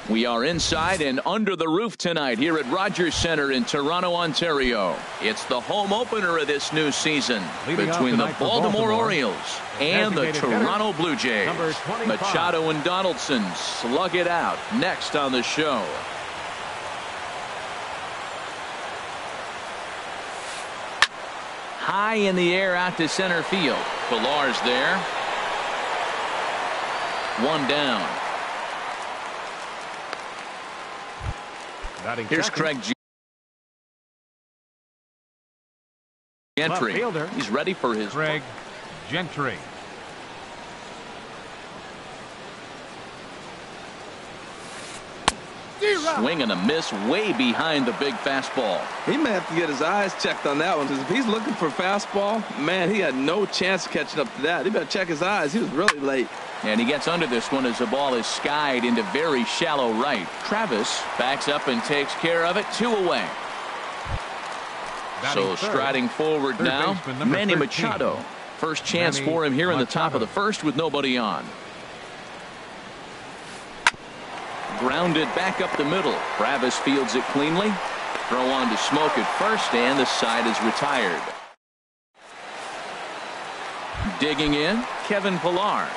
We are inside and under the roof tonight here at Rogers Centre in Toronto, Ontario. It's the home opener of this new season between the Baltimore Orioles and the Toronto Blue Jays. Machado and Donaldson slug it out next on the show. High in the air out to center field. Pilar's there. One down. Here's Craig Gentry. He's ready for his Craig Gentry. Swing and a miss way behind the big fastball. He may have to get his eyes checked on that one, because if he's looking for fastball, man, he had no chance of catching up to that. He better check his eyes. He was really late. And he gets under this one as the ball is skied into very shallow right. Travis backs up and takes care of it. 2 away. So striding forward now, Manny Machado. First chance for him here in the top of the first with nobody on. Grounded back up the middle. Travis fields it cleanly. Throw on to Smoke at first, and the side is retired. Digging in, Kevin Pillar.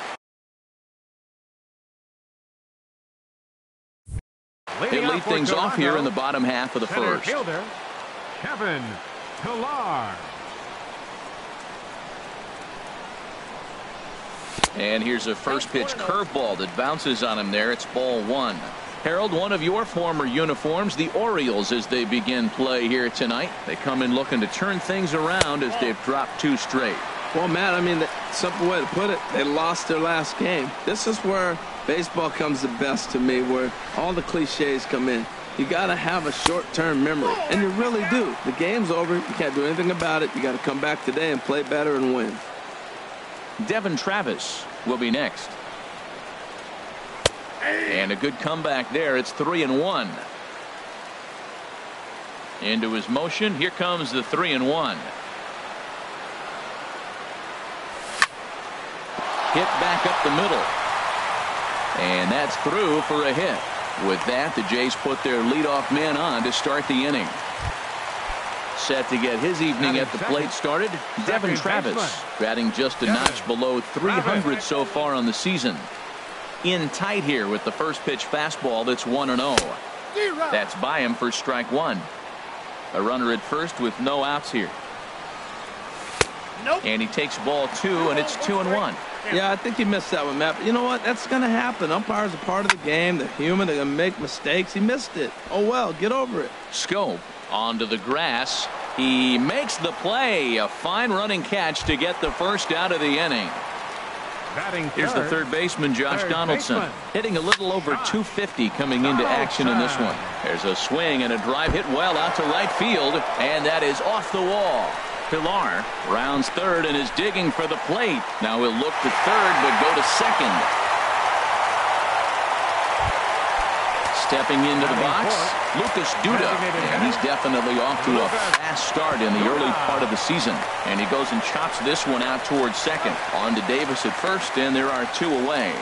They lead things off here in the bottom half of the first. Fielder, Kevin Pillar. And here's a first pitch curveball that bounces on him there. It's ball 1. Harold, one of your former uniforms, the Orioles, as they begin play here tonight. They come in looking to turn things around as they've dropped 2 straight. Well, Matt, I mean, the simple way to put it, they lost their last game. This is where baseball comes the best to me, where all the cliches come in. You got to have a short-term memory, and you really do. The game's over. You can't do anything about it. You got to come back today and play better and win. Devin Travis will be next. And a good comeback there. It's 3-1. Into his motion. Here comes the 3-1. Hit back up the middle. And that's through for a hit. With that, the Jays put their leadoff man on to start the inning. Set to get his evening at the plate started, Devin Travis, batting just a notch below 300 so far on the season. In tight here with the first pitch fastball that's 1-0. That's by him for strike 1. A runner at first with no outs here. And he takes ball 2, and it's 2-1. Yeah, I think he missed that one, Matt. But you know what? That's going to happen. Umpires are part of the game. They're human. They're going to make mistakes. He missed it. Oh, well, get over it. Scope onto the grass. He makes the play. A fine running catch to get the first out of the inning. Here's the third baseman, Josh Donaldson, hitting a little over 250 coming into action in this one. There's a swing and a drive hit well out to right field, and that is off the wall. Pillar rounds third and is digging for the plate. Now he'll look to third but go to second. Stepping into the box, Lucas Duda, and he's definitely off to a fast start in the early part of the season. And he goes and chops this one out towards second. On to Davis at first, and there are 2 away.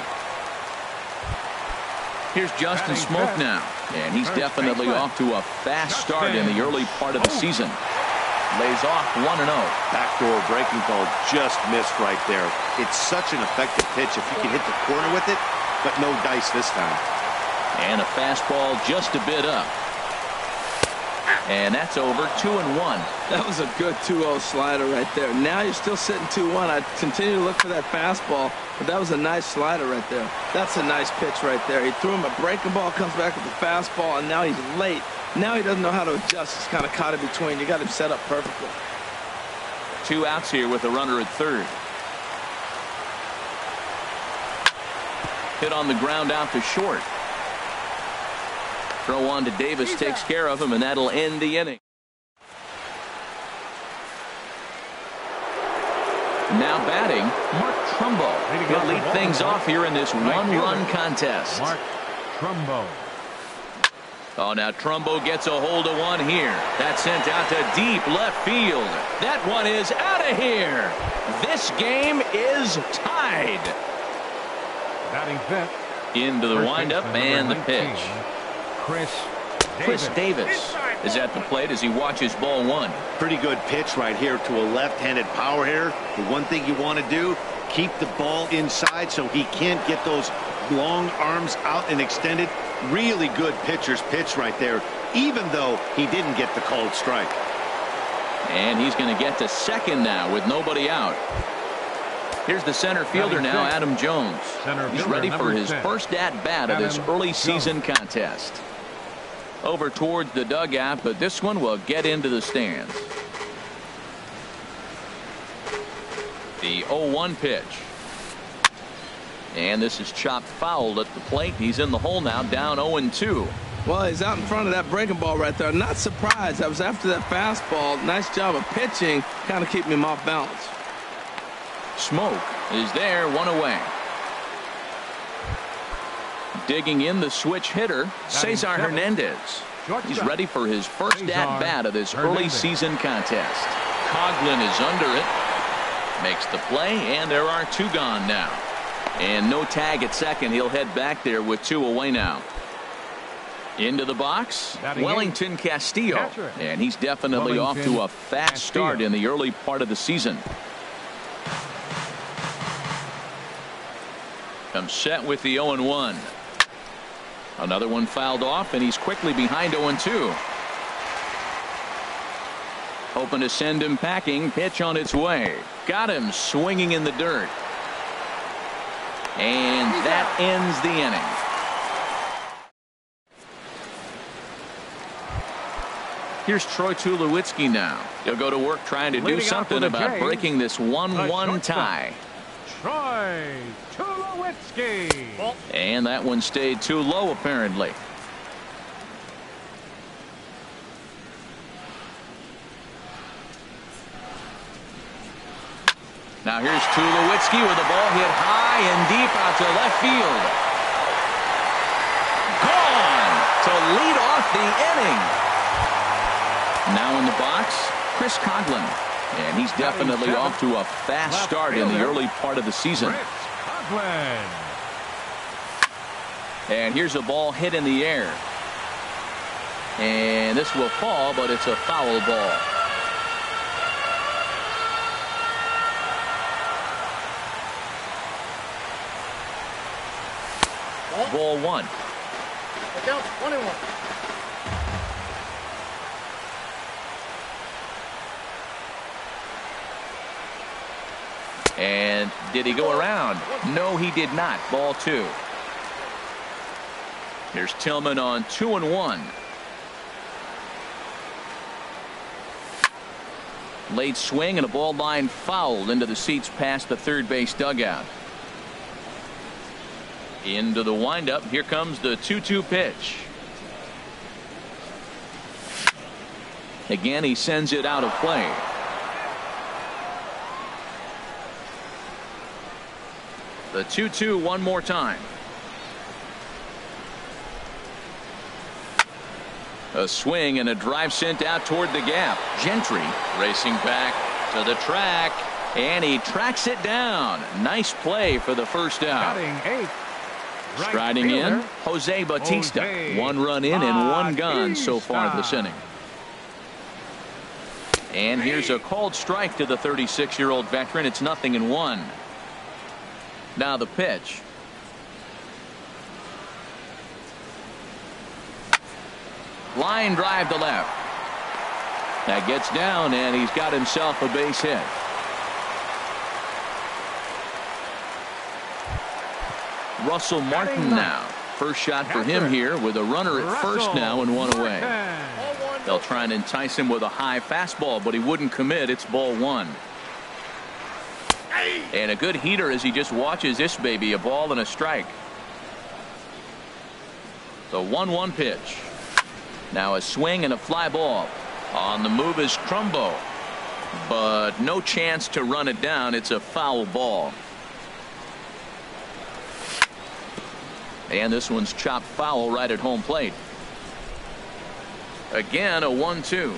Here's Justin Smoke now, and he's definitely off to a fast start in the early part of the season. Lays off 1-0. Backdoor breaking ball just missed right there. It's such an effective pitch if you can hit the corner with it, but no dice this time. And a fastball just a bit up. And that's over. 2-1. That was a good 2-0 slider right there. Now you're still sitting 2-1. I continue to look for that fastball, but that was a nice slider right there. That's a nice pitch right there. He threw him a breaking ball, comes back with the fastball, and now he's late. Now he doesn't know how to adjust. He's kind of caught in between. You got him set up perfectly. 2 outs here with a runner at third. Hit on the ground out to short. Throw on to Davis, takes care of him, and that'll end the inning. Now batting, Mark Trumbo. He'll lead things off here in this one-run contest. Mark Trumbo. Oh, now Trumbo gets a hold of one here. That's sent out to deep left field. That one is out of here. This game is tied. Batting fifth, Into the windup and the pitch. Chris Davis is at the plate as he watches ball one. Pretty good pitch right here to a left-handed power hitter. The one thing you want to do, keep the ball inside so he can't get those long arms out and extended. Really good pitcher's pitch right there, even though he didn't get the called strike. And he's going to get to second now with nobody out. Here's the center fielder now, Adam Jones. He's ready for his first at-bat of this early season contest. Over towards the dugout, but this one will get into the stands. The 0-1 pitch. And this is chopped foul at the plate. He's in the hole now, down 0-2. Well, he's out in front of that breaking ball right there. Not surprised. I was after that fastball. Nice job of pitching, kind of keeping him off balance. Smoke is there, one away. Digging in the switch hitter, Cesar Hernandez. He's ready for his first at-bat of this early season contest. Coughlin is under it. Makes the play, and there are two gone now. And no tag at second. He'll head back there with two away now. Into the box, Wellington Castillo. And he's definitely off to a fast start in the early part of the season. Comes set with the 0-1. Another one fouled off, and he's quickly behind 0-2. Hoping to send him packing. Pitch on its way. Got him swinging in the dirt. And that ends the inning. Here's Troy Tulowitzki now. He'll go to work trying to do something about breaking this 1-1 tie. Troy Tulowitzki. And that one stayed too low, apparently. Now here's Tulowitzki with the ball hit high and deep out to left field. Gone to lead off the inning. Now in the box, Chris Coughlin. And he's definitely off to a fast start in the early part of the season. And here's a ball hit in the air. And this will fall, but it's a foul ball. Ball one. Count 21. And did he go around? No, he did not. Ball two. Here's Tillman on 2-1. Late swing and a ball line foul into the seats past the third base dugout. Into the windup. Here comes the 2-2 pitch. Again, he sends it out of play. The 2-2 one more time. A swing and a drive sent out toward the gap. Gentry racing back to the track, and he tracks it down. Nice play for the first out. Striding in, Jose Bautista. One run in and one gone so far this inning. And here's a called strike to the 36-year-old veteran. It's 0-1. Now the pitch. Line drive to left. That gets down, and he's got himself a base hit. Russell Martin now. First shot for him here with a runner at first now and one away. They'll try and entice him with a high fastball, but he wouldn't commit. It's ball one. And a good heater as he just watches this baby, a ball and a strike. The 1-1 pitch. Now a swing and a fly ball. On the move is Trumbo, but no chance to run it down. It's a foul ball. And this one's chopped foul right at home plate. Again, a 1-2.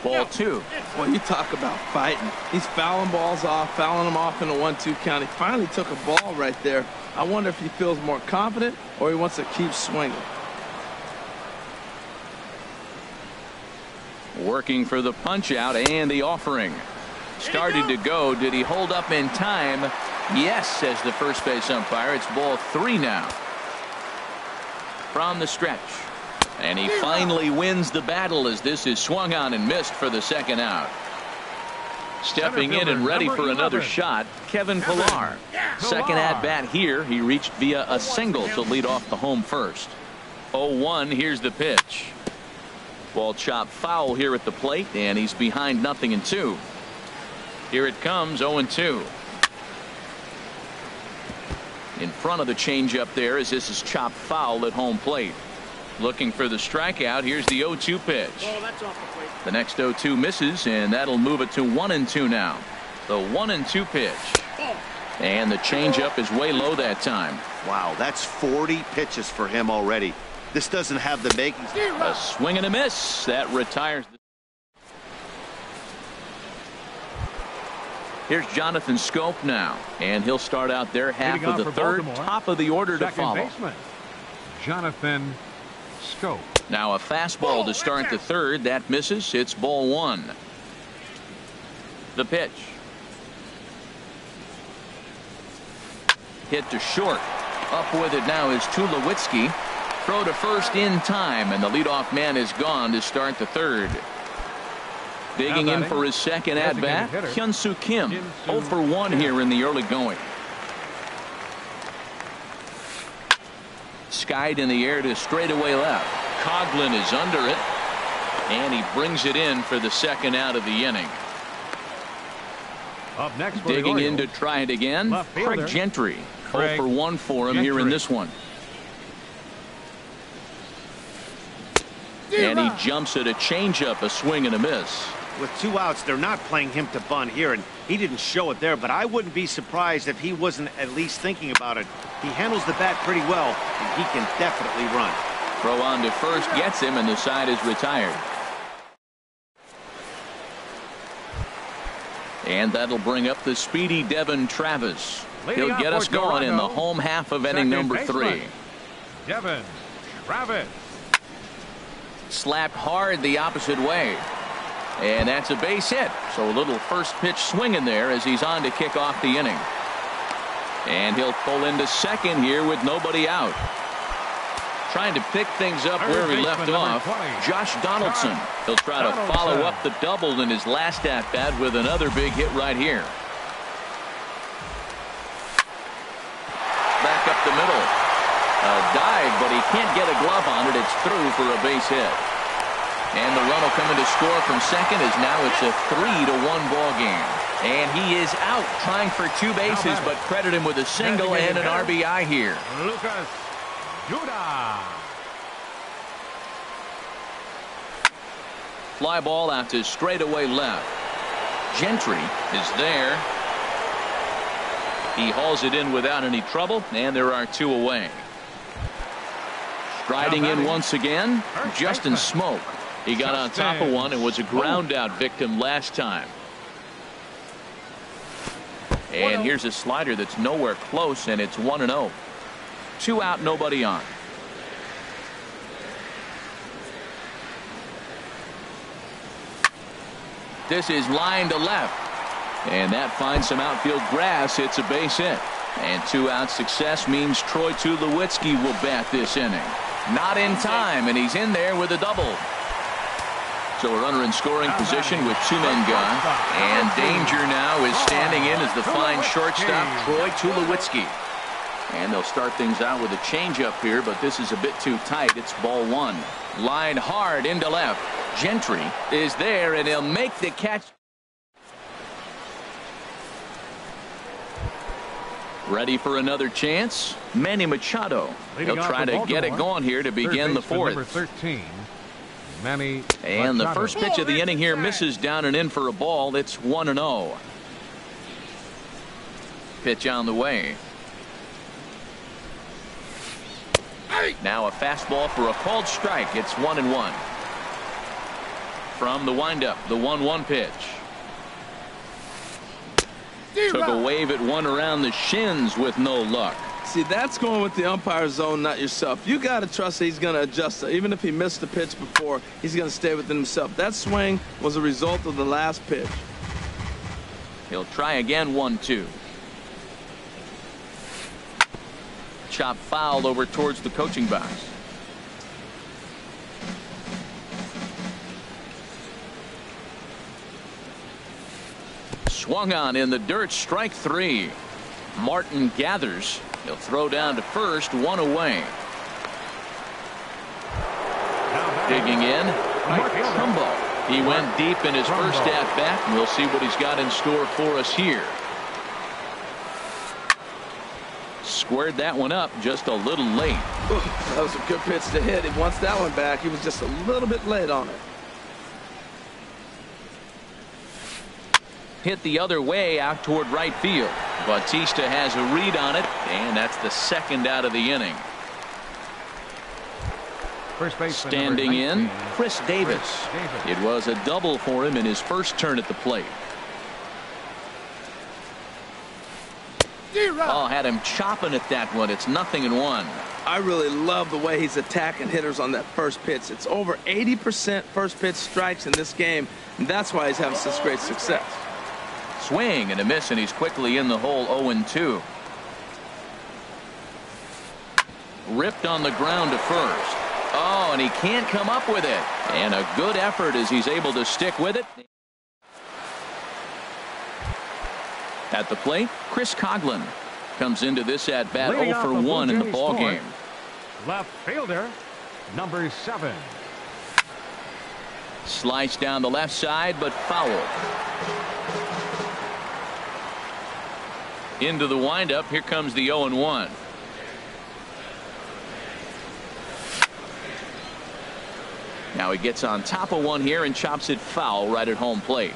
Ball two. Well, you talk about fighting. He's fouling balls off, fouling them off in a 1-2 count. He finally took a ball right there. I wonder if he feels more confident or he wants to keep swinging. Working for the punch out and the offering. Started to go. Did he hold up in time? Yes, says the first base umpire. It's ball 3 now. From the stretch. And he finally wins the battle as this is swung on and missed for the second out. Stepping in and ready for another shot, Kevin Pillar. Second at bat here. He reached via a single to lead off the home first. 0-1. Here's the pitch. Ball chopped foul here at the plate, and he's behind 0-2. Here it comes, 0-2. In front of the changeup there as this is chopped foul at home plate. Looking for the strikeout. Here's the 0-2 pitch. Oh, that's off the plate. The next 0-2 misses, and that'll move it to 1-2 now. The 1-2 pitch. And the changeup is way low that time. Wow, that's 40 pitches for him already. This doesn't have the makings. A swing and a miss. That retires. Here's Jonathan Scope now, and he'll start out there half of the third, top of the order to follow. Baseman, Jonathan Scope. Now a fastball to start the third. That misses. It's ball 1. The pitch. Hit to short. Up with it now is Tulowitzki. Throw to first in time, and the leadoff man is gone to start the third. Digging in for his second at bat, Hyun-Soo Kim. 0 for 1 here in the early going. Skied in the air to straightaway left. Coughlin is under it, and he brings it in for the second out of the inning. Up next for digging the in to try it again. Craig Gentry. 0 for 1 for him here in this one. And he jumps at a changeup, a swing and a miss. With 2 outs, they're not playing him to bunt here, and he didn't show it there, but I wouldn't be surprised if he wasn't at least thinking about it. He handles the bat pretty well, and he can definitely run. Throw on to first gets him, and the side is retired. And that'll bring up the speedy Devin Travis. He'll get us going in the home half of inning number 3. Devin Travis. Slapped hard the opposite way. And that's a base hit. So a little first pitch swing in there as he's on to kick off the inning. And he'll pull into second here with nobody out. Trying to pick things up where he left off. Josh Donaldson. He'll try to follow up the double in his last at bat with another big hit right here. Back up the middle. A dive, but he can't get a glove on it. It's through for a base hit. And the run will come in to score from second as now it's a 3-1 ball game. And he is out trying for 2 bases, but credit him with a single and an RBI here. Lucas Judah. Fly ball out to straightaway left. Gentry is there. He hauls it in without any trouble, and there are 2 away. Striding in once again, Justin Smoke. He got on top of one and was a ground out victim last time. And here's a slider that's nowhere close, and it's 1-0. 2 out, nobody on. This is line to left. And that finds some outfield grass. It's a base hit. And 2 out success means Troy Tulowitzki will bat this inning. Not in time, and he's in there with a double. So a runner in scoring position with 2 men gone. And danger now is standing in as the fine shortstop, Troy Tulowitzki. And they'll start things out with a changeup here, but this is a bit too tight. It's ball 1. Line hard into left. Gentry is there, and he'll make the catch. Ready for another chance? Manny Machado. He'll try to get it going here to begin the 4th. Number 13, Manny and the Machado. first pitch of the inning here misses down and in for a ball. It's 1-0. Pitch on the way. Now a fastball for a called strike. It's 1-1. From the windup, the 1-1 pitch. Took a wave at one around the shins with no luck. See, that's going with the umpire's zone, not yourself. You got to trust that he's going to adjust. Even if he missed the pitch before, he's going to stay within himself. That swing was a result of the last pitch. He'll try again, 1-2. Chop foul over towards the coaching box. Swung on in the dirt, strike 3. Martin gathers. He'll throw down to first, 1 away. Digging in, Mike Trumbo. He went deep in his first at bat, and we'll see what he's got in store for us here. Squared that one up just a little late. Ooh, that was a good pitch to hit. He wants that one back. He was just a little bit late on it. Hit the other way out toward right field. Bautista has a read on it, and that's the second out of the inning. Standing in, Chris Davis. It was a double for him in his first turn at the plate. Oh, had him chopping at that one. It's 0-1. I really love the way he's attacking hitters on that first pitch. It's over 80% first pitch strikes in this game, and that's why he's having such great success. Swing and a miss, and he's quickly in the hole. 0-2. Ripped on the ground to first. Oh, and he can't come up with it. And a good effort as he's able to stick with it. At the plate, Chris Coughlin comes into this at bat 0 for 1 in the ball game. Left fielder, number 7. Sliced down the left side, but foul. Into the windup. Here comes the 0-1. Now he gets on top of one here and chops it foul right at home plate.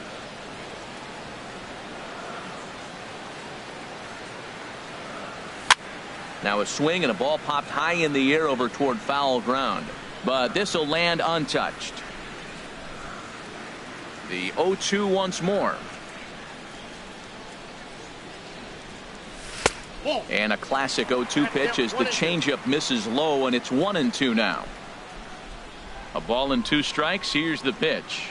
Now a swing and a ball popped high in the air over toward foul ground, but this will land untouched. The 0-2 once more. And a classic 0-2 pitch as the changeup misses low, and it's 1-2 now. A ball and 2 strikes. Here's the pitch.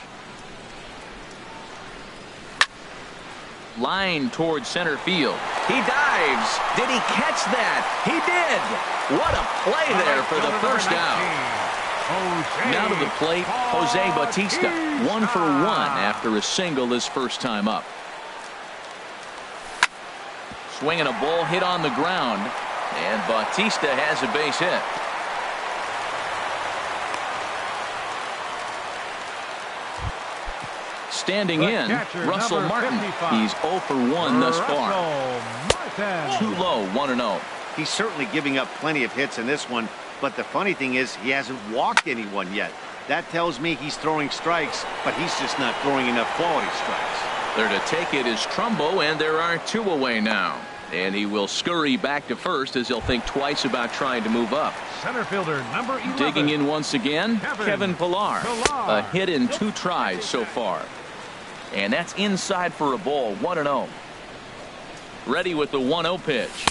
Line towards center field. He dives. Did he catch that? He did. What a play there for the first out. Now to the plate, Jose Bautista. 1 for 1 after a single his first time up. Swinging a ball hit on the ground, and Bautista has a base hit. Standing in, Russell Martin. He's 0 for 1 thus far. Too low, 1-0. He's certainly giving up plenty of hits in this one, but the funny thing is he hasn't walked anyone yet. That tells me he's throwing strikes, but he's just not throwing enough quality strikes. There to take it is Trumbo, and there are 2 away now. And he will scurry back to first as he'll think twice about trying to move up. Center fielder number 11. Digging in once again, Kevin Pillar. A hit in 2 tries so far. And that's inside for a ball, 1-0. Ready with the 1-0 pitch.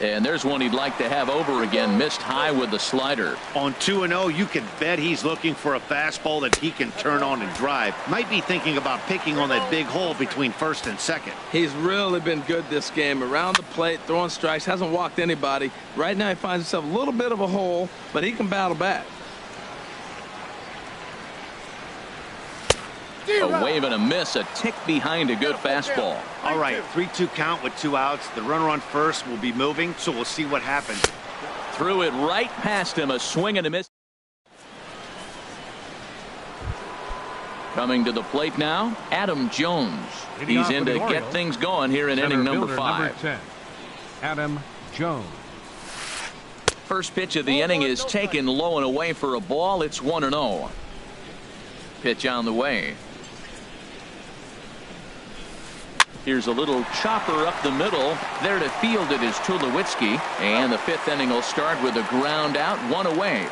And there's one he'd like to have over again. Missed high with the slider. On 2-0, you can bet he's looking for a fastball that he can turn on and drive. Might be thinking about picking on that big hole between first and second. He's really been good this game. Around the plate, throwing strikes, hasn't walked anybody. Right now he finds himself a little bit of a hole, but he can battle back. A wave and a miss, a tick behind a good fastball. All right, 3-2 count with 2 outs. The runner on first will be moving, so we'll see what happens. Threw it right past him, a swing and a miss. Coming to the plate now, Adam Jones. He's in to get things going here in inning number 5. Number 10, Adam Jones. First pitch of the inning is taken low and away for a ball. It's 1-0. Pitch on the way. Here's a little chopper up the middle. There to field it is Tulowitzki. And the 5th inning will start with a ground out, 1 away.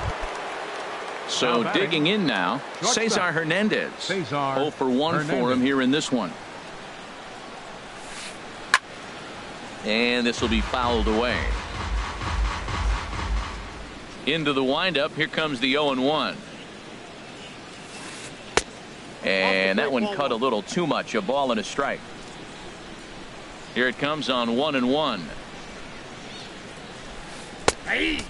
So digging in now, Cesar Hernandez. 0 for 1 for him here in this one. And this will be fouled away. Into the windup. Here comes the 0-1. And that one cut a little too much. A ball and a strike. Here it comes on 1-1.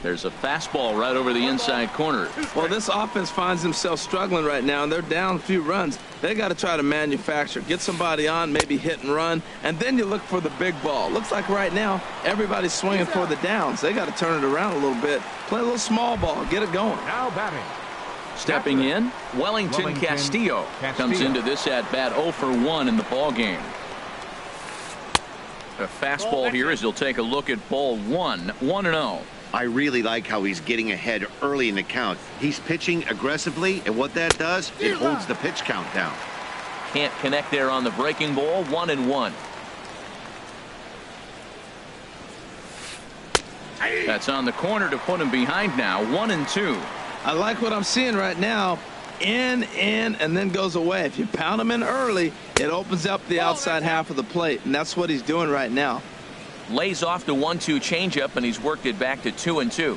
There's a fastball right over the inside corner. Well, this offense finds themselves struggling right now, and they're down a few runs. They got to try to manufacture, get somebody on, maybe hit and run, and then you look for the big ball. Looks like right now everybody's swinging for the downs. They got to turn it around a little bit, play a little small ball, get it going. Now batting. Stepping in, Wellington Castillo comes into this at bat 0 for 1 in the ball game. A fastball here as he'll take a look at ball 1, 1-0. I really like how he's getting ahead early in the count. He's pitching aggressively, and what that does, it holds the pitch count down. Can't connect there on the breaking ball. 1-1. That's on the corner to put him behind now. 1-2. I like what I'm seeing right now. In, and then goes away. If you pound him in early, it opens up the outside half of the plate, and that's what he's doing right now. Lays off the 1-2 changeup, and he's worked it back to 2-2.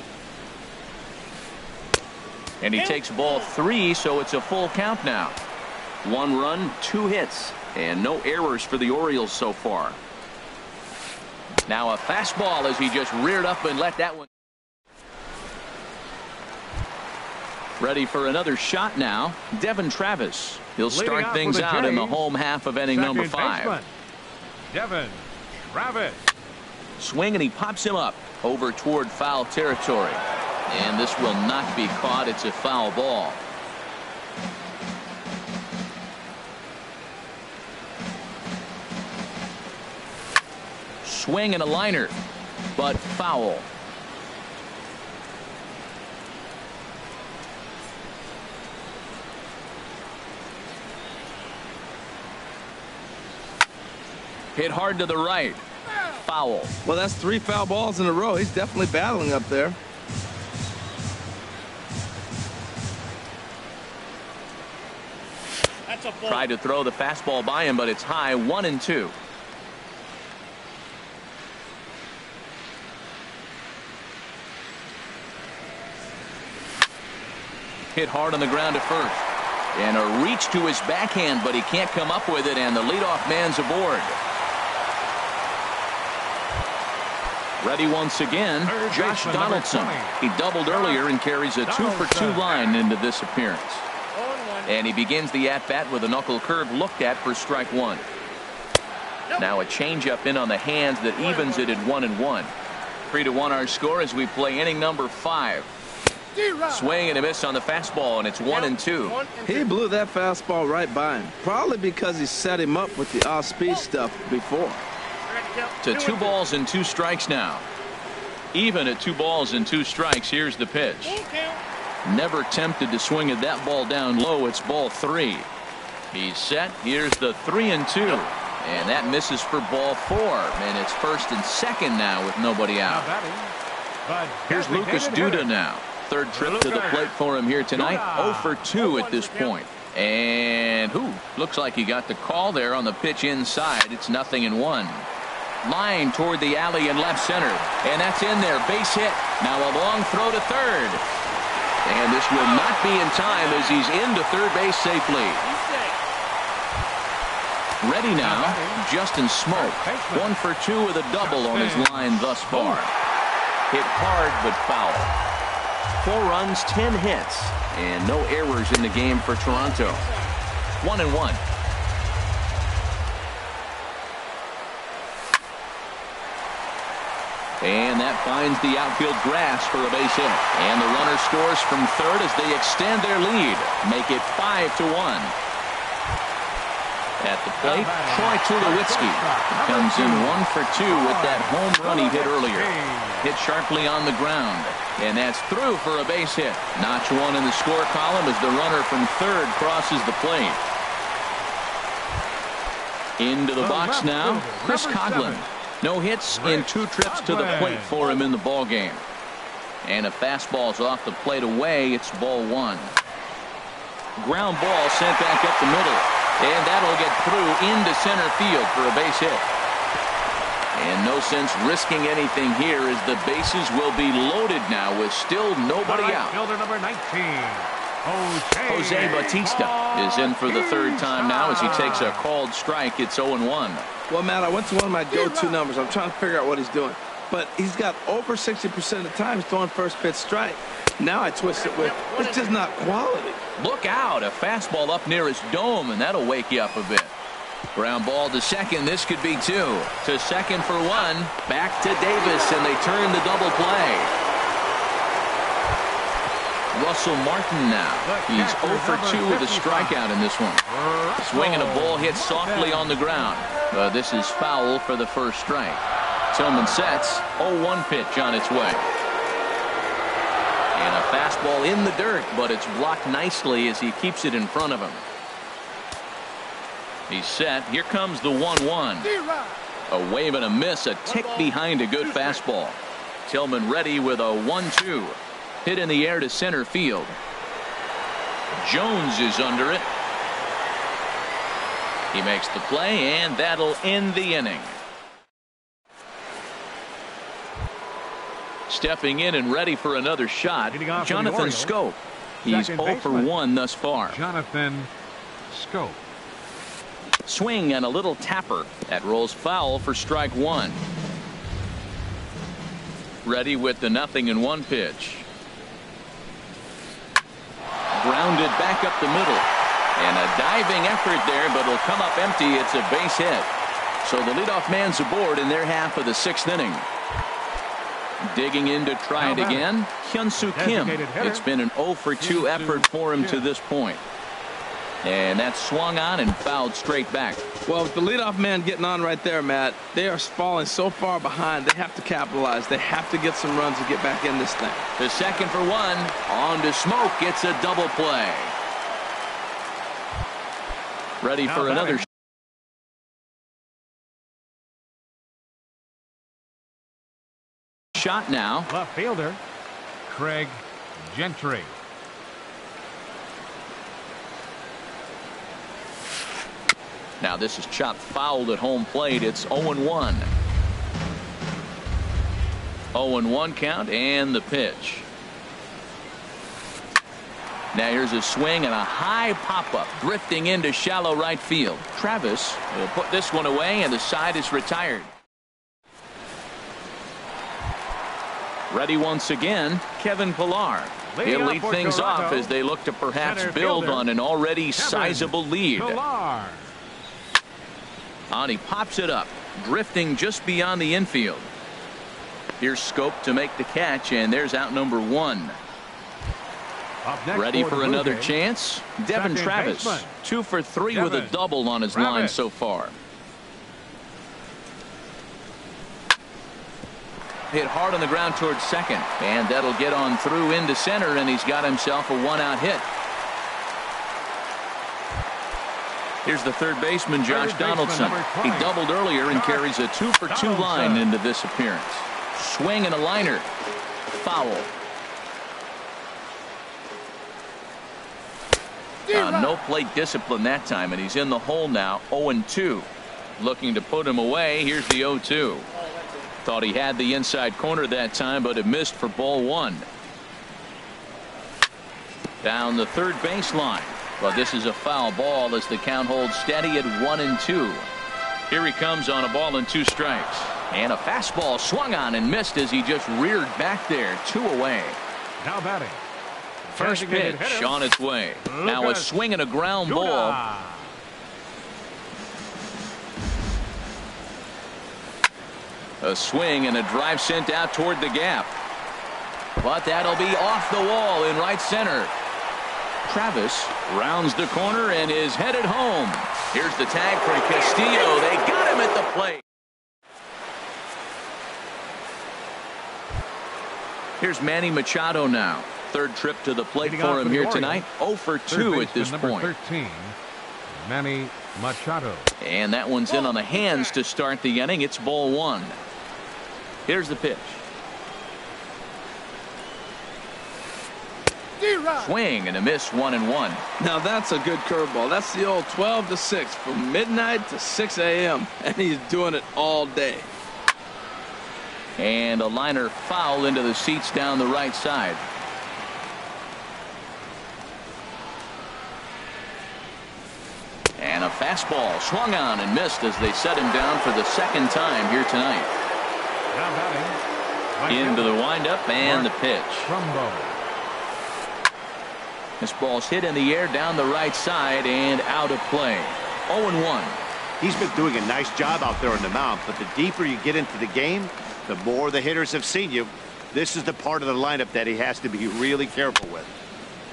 And he takes ball 3, so it's a full count now. 1 run, 2 hits, and no errors for the Orioles so far. Now a fastball as he just reared up and let that one. Ready for another shot now. Devin Travis. He'll start things out in the home half of inning number 5. Devin Travis. Swing, and he pops him up over toward foul territory. And this will not be caught. It's a foul ball. Swing and a liner, but foul. Hit hard to the right. Foul. Well, that's 3 foul balls in a row. He's definitely battling up there. Tried to throw the fastball by him, but it's high. 1-2. Hit hard on the ground to first. And a reach to his backhand, but he can't come up with it, and the leadoff man's aboard. Ready once again, Josh Donaldson. He doubled earlier and carries a 2-for-2 line into this appearance. And he begins the at-bat with a knuckle curve looked at for strike 1. Now a changeup in on the hands that evens it at 1-1. 3-1 our score as we play inning number 5. Swing and a miss on the fastball, and it's 1-2. He blew that fastball right by him, probably because he set him up with the off-speed stuff before. To 2 balls and 2 strikes now. Even at 2 balls and 2 strikes. Here's the pitch. Never tempted to swing at that ball down low. It's ball 3. He's set. Here's the 3-2. And that misses for ball 4. And it's first and second now with nobody out. Here's Lucas Duda now. 3rd trip to the plate for him here tonight. 0 for 2 at this point. And looks like he got the call there on the pitch inside. It's 0-1. Line toward the alley in left center. And that's in there. Base hit. Now a long throw to third. And this will not be in time as he's into third base safely. Ready now, Justin Smoke. 1 for 2 with a double on his line thus far. Hit hard but foul. 4 runs, 10 hits, and no errors in the game for Toronto. 1-1. And that finds the outfield grass for a base hit. And the runner scores from third as they extend their lead. Make it 5-1. At the plate, Troy Tulowitzki comes in 1 for 2 with that home run he hit earlier. Hit sharply on the ground. And that's through for a base hit. Notch 1 in the score column as the runner from third crosses the plate. Into the box now, Chris Coghlan. No hits in 2 trips to the plate for him in the ball game. And a fastball's off the plate away. It's ball 1. Ground ball sent back up the middle. And that'll get through into center field for a base hit. And no sense risking anything here as the bases will be loaded now with still nobody out. Fielder number 19, Jose Bautista is in for the third time now as he takes a called strike. It's 0-1. Well, Matt, I went to one of my go-to numbers. I'm trying to figure out what he's doing. But he's got over 60% of the time he's throwing first pitch strike. Now I twist it with, it's just not quality. Look out, a fastball up near his dome, and that'll wake you up a bit. Ground ball to second. This could be 2. To second for 1. Back to Davis, and they turn the double play. Russell Martin now. He's 0 for 2 with a strikeout in this one. Swinging a ball hit softly on the ground. This is foul for the first strike. Tillman sets. 0-1 pitch on its way. And a fastball in the dirt, but it's blocked nicely as he keeps it in front of him. He's set. Here comes the 1-1. A wave and a miss, a tick behind a good fastball. Tillman ready with a 1-2. Hit in the air to center field. Jones is under it. He makes the play, and that'll end the inning. Stepping in and ready for another shot, Jonathan Schoop. He's 0 for 1 thus far. Jonathan Schoop. Swing and a little tapper. That rolls foul for strike 1. Ready with the 0-1 pitch. Grounded back up the middle. And a diving effort there, but it'll come up empty. It's a base hit. So the leadoff man's aboard in their half of the 6th inning. Digging in to try it again, Hyun-Soo Kim. It's been an 0 for 2 effort for him to this point. And that's swung on and fouled straight back. Well, with the leadoff man getting on right there, Matt, they are falling so far behind. They have to capitalize. They have to get some runs to get back in this thing. The second for 1. On to Smoke. It's a double play. Ready for another shot now. Left fielder, Craig Gentry. Now this is chopped fouled at home plate. It's 0-1. 0-1 count and the pitch. Now here's a swing and a high pop-up drifting into shallow right field. Travis will put this one away, and the side is retired. Ready once again, Kevin Pillar. He'll lead things off as they look to perhaps build on an already sizable lead. And he pops it up, drifting just beyond the infield. Here's Schoop to make the catch, and there's out number 1. Ready for another chance. Devin Travis, 2 for 3 with a double on his line so far. Hit hard on the ground towards second, and that'll get on through into center, and he's got himself a 1-out hit. Here's the third baseman, Josh Donaldson. He doubled earlier and carries a 2 for 2 line into this appearance. Swing and a liner. Foul. No plate discipline that time, and he's in the hole now. 0-2. Looking to put him away. Here's the 0-2. Thought he had the inside corner that time, but it missed for ball 1. Down the third baseline. But this is a foul ball as the count holds steady at 1-2. Here he comes on a ball and 2 strikes. And a fastball swung on and missed as he just reared back there. 2 away. Now batting. First pitch on its way. Now a swing and a ground ball. A swing and a drive sent out toward the gap. But that'll be off the wall in right center. Travis rounds the corner and is headed home. Here's the tag for Castillo. They got him at the plate. Here's Manny Machado now. Third trip to the plate for him here tonight. 0 for 2 at this point. 13, Manny Machado. And that one's in on the hands to start the inning. It's ball 1. Here's the pitch. Swing and a miss, 1-1. Now that's a good curveball. That's the old 12 to 6 from midnight to 6 a.m. and he's doing it all day. And a liner foul into the seats down the right side. And a fastball swung on and missed as they set him down for the second time here tonight. Now batting. Into the windup and the pitch. Trumbo. This ball's hit in the air down the right side and out of play. 0-1. He's been doing a nice job out there on the mound, but the deeper you get into the game, the more the hitters have seen you. This is the part of the lineup that he has to be really careful with.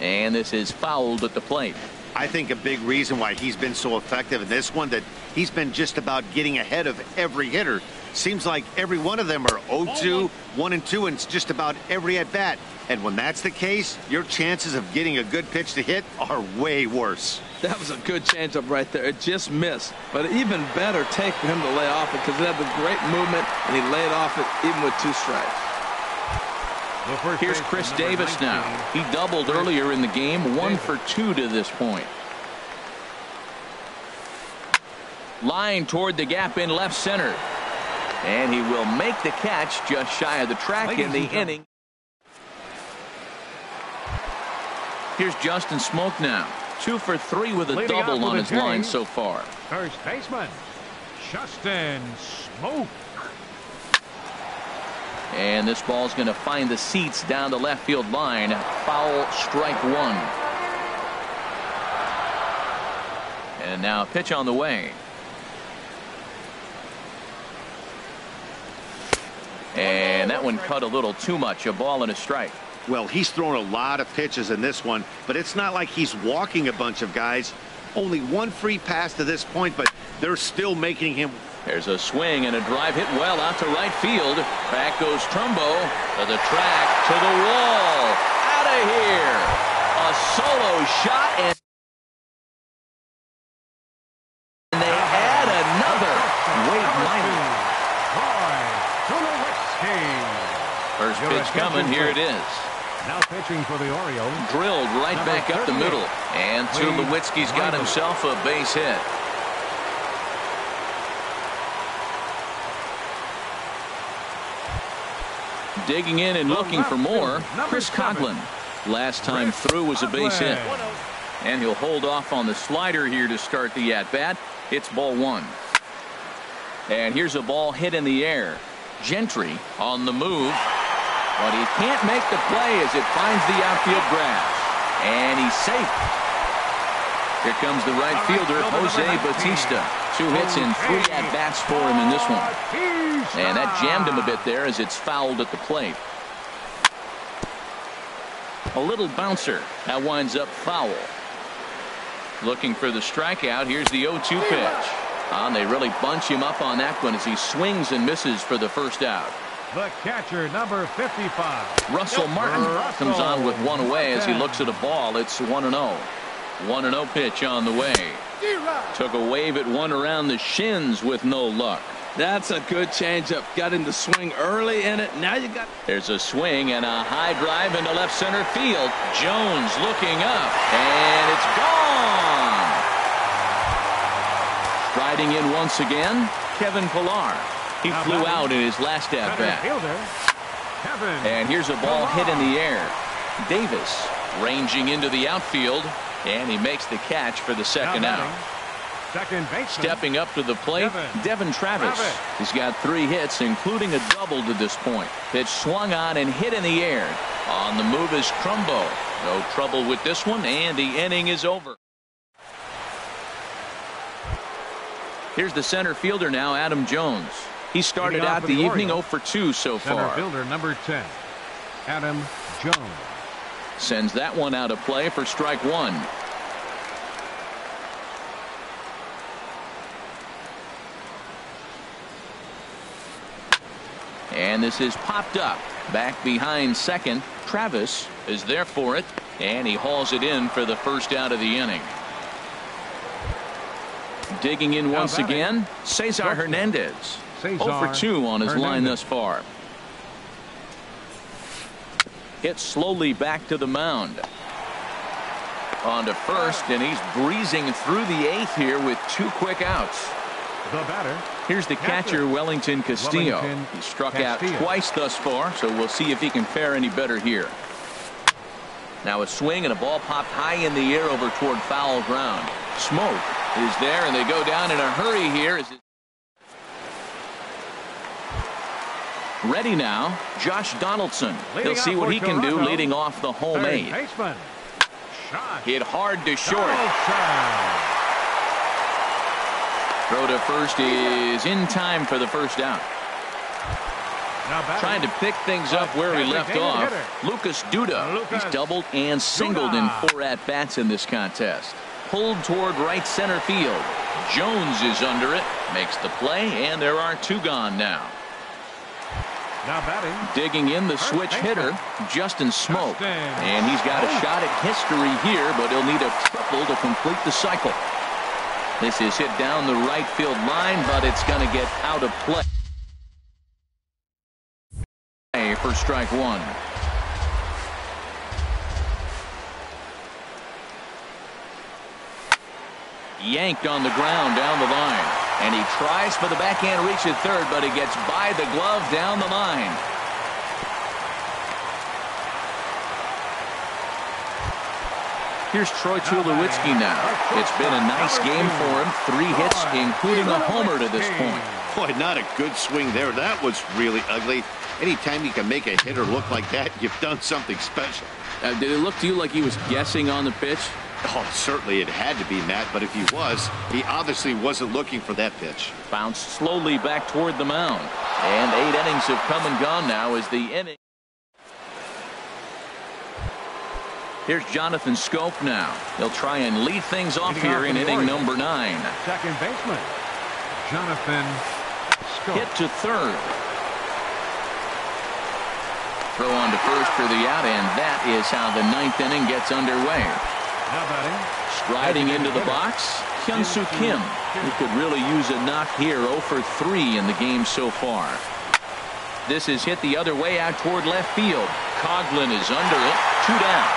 And this is fouled at the plate. I think a big reason why he's been so effective in this one, that he's been just about getting ahead of every hitter. Seems like every one of them are 0-2, 1-2, and it's just about every at bat. And when that's the case, your chances of getting a good pitch to hit are way worse. That was a good changeup right there. It just missed. But an even better take for him to lay off it, because it had the great movement, and he laid off it even with 2 strikes. Here's Chris Davis now. He doubled earlier in the game, 1 for 2 to this point. Line toward the gap in left center. And he will make the catch just shy of the track in the inning. Here's Justin Smoke now. 2 for 3 with a double on his line so far. First baseman, Justin Smoke. And this ball's going to find the seats down the left field line. Foul, strike 1. And now a pitch on the way. And that one cut a little too much. A ball and a strike. Well, he's thrown a lot of pitches in this one, but it's not like he's walking a bunch of guys. Only 1 free pass to this point, but they're still making him. There's a swing and a drive hit well out to right field. Back goes Trumbo to the track, to the wall. Out of here. A solo shot, and they add another. Wade Minor. First pitch coming. Here it is. Now pitching for the Orioles. Drilled right back up the middle. And Tulowitzki's got himself a base hit. Digging in and looking for more, Chris Coughlin. Last time through was a base hit. And he'll hold off on the slider here to start the at-bat. It's ball 1. And here's a ball hit in the air. Gentry on the move. But he can't make the play as it finds the outfield grass. And he's safe. Here comes the right fielder, Jose Bautista. 2 hits and 3 at-bats for him in this one. And that jammed him a bit there as it's fouled at the plate. A little bouncer. That winds up foul. Looking for the strikeout. Here's the 0-2 pitch. And they really bunch him up on that one as he swings and misses for the first out. The catcher, number 55. Russell Martin comes on with 1 away as he looks at a ball. It's 1-0. 1-0 pitch on the way. Took a wave at one around the shins with no luck. That's a good changeup. Got him to swing early in it. Now you got. There's a swing and a high drive into left center field. Jones looking up, and it's gone. Striding in once again, Kevin Pillar. He flew out in his last at-bat. And here's a ball hit in the air. Davis ranging into the outfield, and he makes the catch for the second out. Stepping up to the plate, Devin Travis. He's got 3 hits, including a double to this point. Pitch swung on and hit in the air. On the move is Trumbo. No trouble with this one, and the inning is over. Here's the center fielder now, Adam Jones. He started out the evening 0 for 2 so far. Center fielder number 10, Adam Jones. Sends that one out of play for strike 1. And this is popped up. Back behind second. Travis is there for it. And he hauls it in for the first out of the inning. Digging in once again, Cesar Hernandez. 0 for 2 on his line thus far. Hit slowly back to the mound. On to first, and he's breezing through the 8th here with 2 quick outs. The batter, Here's the catcher, Wellington Castillo. Wellington He struck Castillo. out twice thus far, so we'll see if he can fare any better here. Now a swing and a ball popped high in the air over toward foul ground. Smoke is there, and they go down in a hurry here. Ready now, Josh Donaldson. He'll see what he can do leading off the homemade. Baseman. Shot. Hit hard to short. Donaldson. Throw to first is in time for the first down. Now batting. Trying to pick things up where he left off. Lucas Duda. He's doubled and singled in 4 at-bats in this contest. Pulled toward right center field. Jones is under it. Makes the play, and there are 2 gone now. Now batting. Digging in the switch hitter, Justin Smoke. And he's got a shot at history here, but he'll need a triple to complete the cycle. This is hit down the right field line, but it's going to get out of play for strike 1. Yanked on the ground down the line. And he tries for the backhand reach at third, but he gets by the glove down the line. Here's Troy Tulowitzki now. It's been a nice game for him. 3 hits, including a homer to this point. Boy, not a good swing there. That was really ugly. Anytime you can make a hitter look like that, you've done something special. Did it look to you like he was guessing on the pitch? Oh, certainly it had to be, Matt, but if he was, he obviously wasn't looking for that pitch. Bounced slowly back toward the mound. And 8 innings have come and gone now as the inning. Here's Jonathan Scope now. He'll try and lead things off here in inning number 9. Second baseman, Jonathan Scope. Hit to third. Throw on to first for the out, and that is how the 9th inning gets underway. Now batting. Striding into the box, Hyun-Soo Kim, who could really use a knock here. 0 for 3 in the game so far. This is hit the other way out toward left field. Coughlin is under it. 2 down.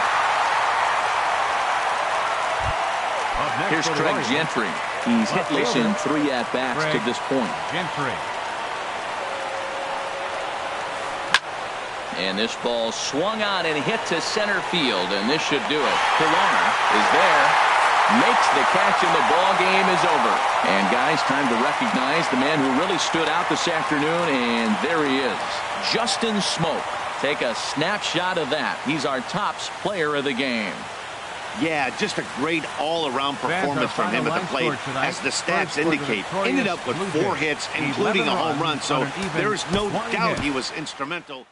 Here's Craig Gentry. He's hitless in 3 at-bats to this point. Gentry. And this ball swung on and hit to center field, and this should do it. Pillar is there, makes the catch, and the ball game is over. And guys, time to recognize the man who really stood out this afternoon, and there he is, Justin Smoke. Take a snapshot of that. He's our tops player of the game. Yeah, just a great all-around performance from him at the plate. As the stats indicate, ended up with 4 hits, including a home run, so there is no doubt he was instrumental.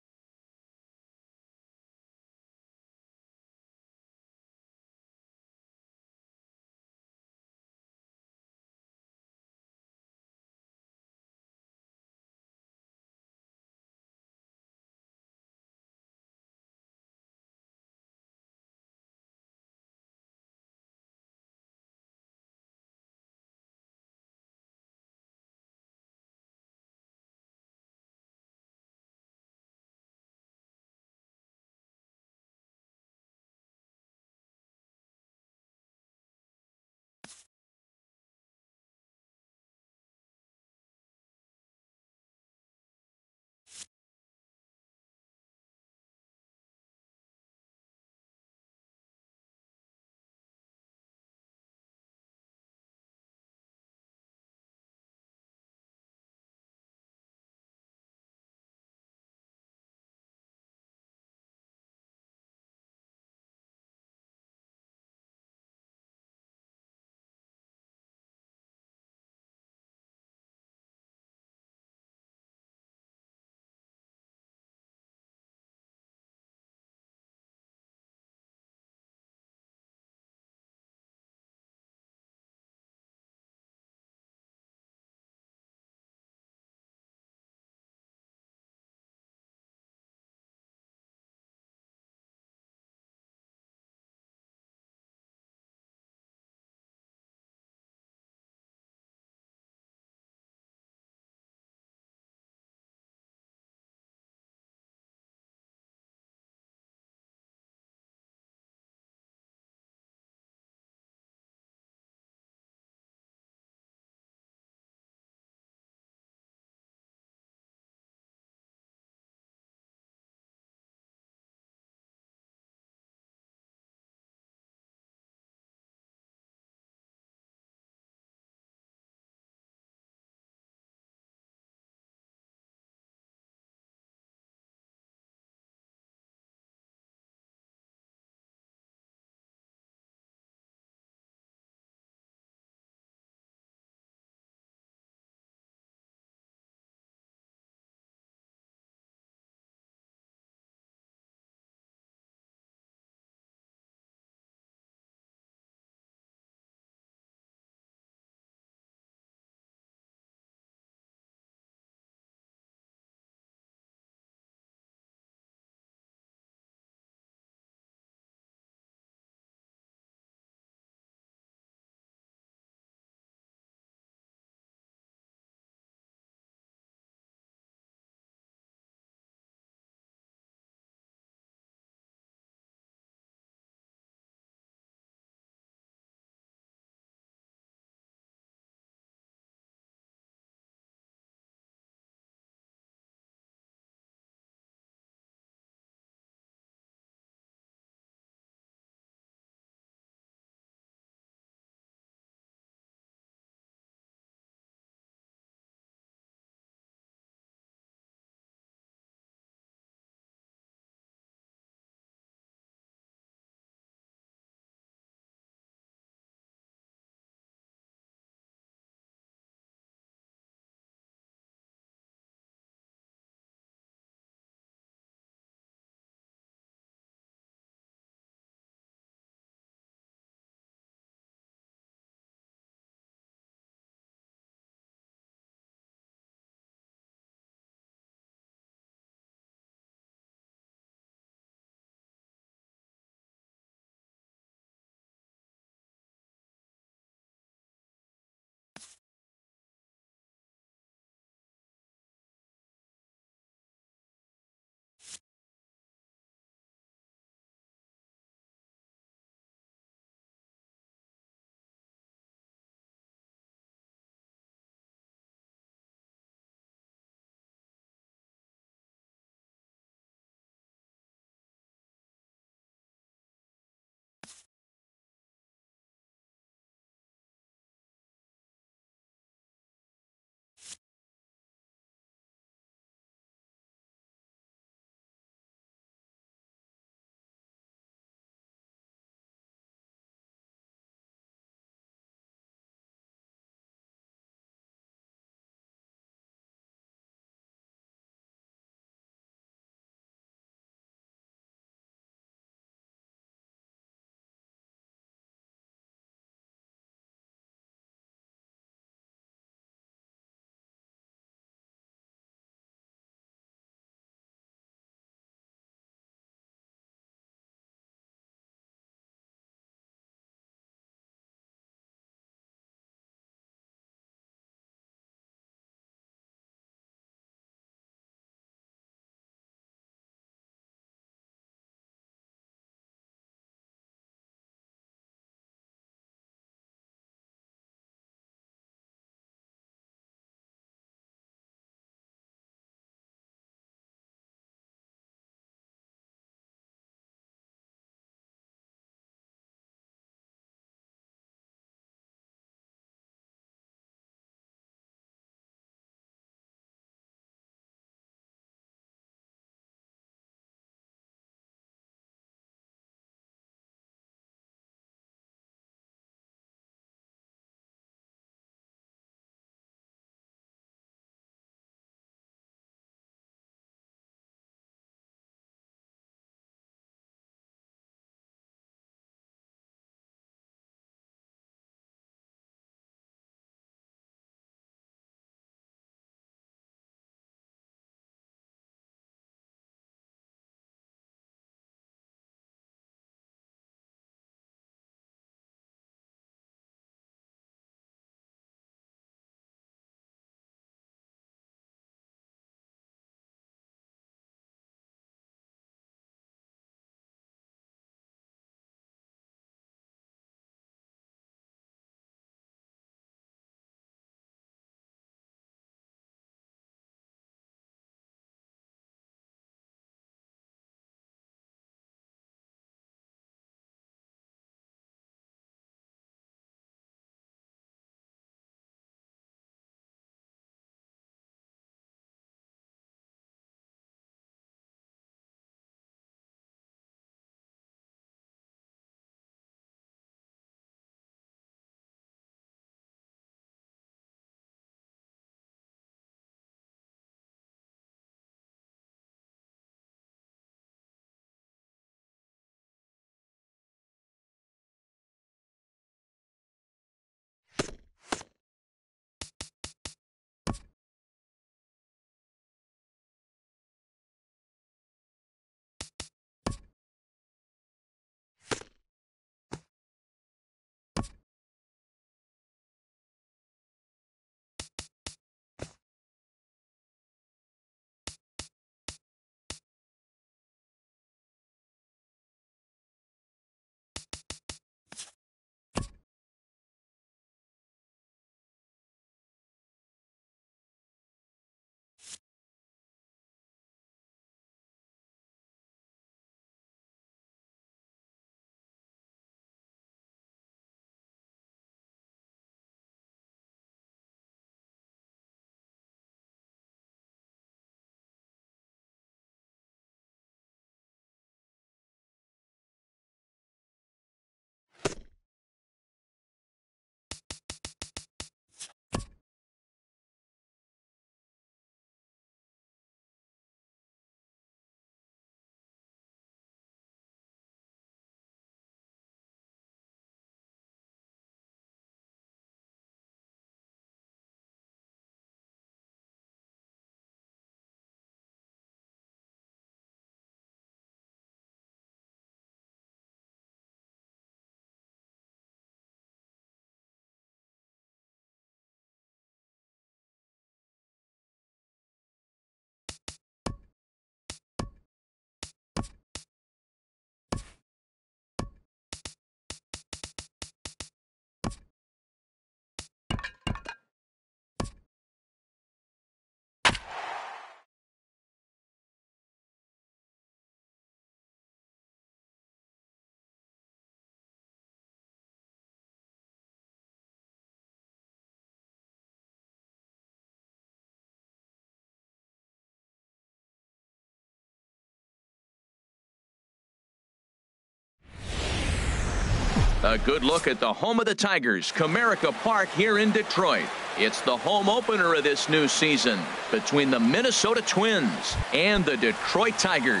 A good look at the home of the Tigers, Comerica Park here in Detroit. It's the home opener of this new season between the Minnesota Twins and the Detroit Tigers.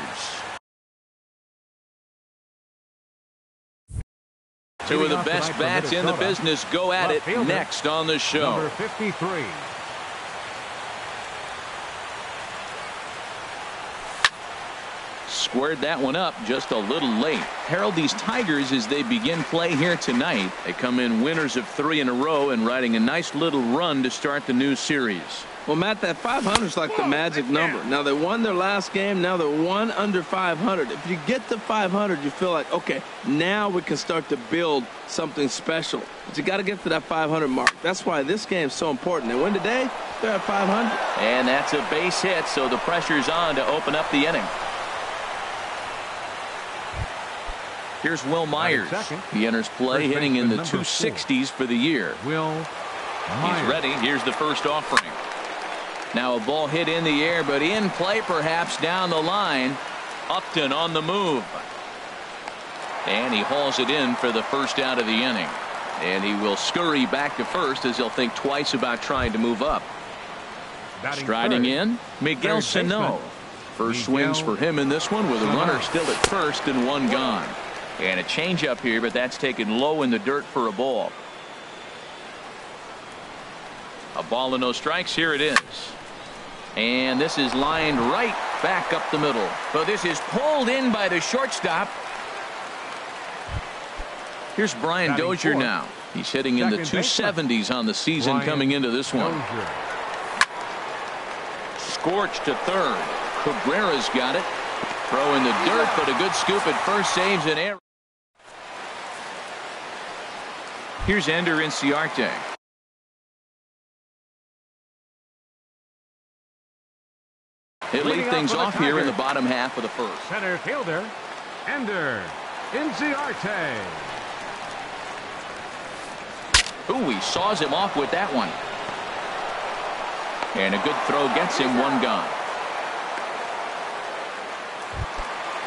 Two of the best bats in the business go at it next on the show. Number 53. Squared that one up just a little late. Herald, these Tigers, as they begin play here tonight, they come in winners of 3 in a row and riding a nice little run to start the new series. Well, Matt, that 500 is like the magic number. Now, they won their last game. Now they're 1 under 500. If you get to 500, you feel like, okay, now we can start to build something special. But you got to get to that 500 mark. That's why this game is so important. They win today, they're at 500. And that's a base hit, so the pressure's on to open up the inning. Here's Will Myers. He enters play hitting in the 260s for the year. Will Myers. He's ready. Here's the first offering. Now a ball hit in the air, but in play perhaps down the line. Upton on the move. And he hauls it in for the first out of the inning. And he will scurry back to first as he'll think twice about trying to move up. Striding in, Miguel Sano. First swings for him in this one with a runner still at first and one gone. And a changeup here, but that's taken low in the dirt for a ball. A ball and no strikes. Here it is. And this is lined right back up the middle. But this is pulled in by the shortstop. Here's Brian Dozier now. He's hitting in the 270s on the season coming into this one. Scorched to third. Cabrera's got it. Throw in the dirt, but a good scoop at first, saves an error. Here's Ender Inciarte. He'll lead things off here in the bottom half of the first. Center fielder, Ender Inciarte. Ooh, he saws him off with that one. And a good throw gets him one gone.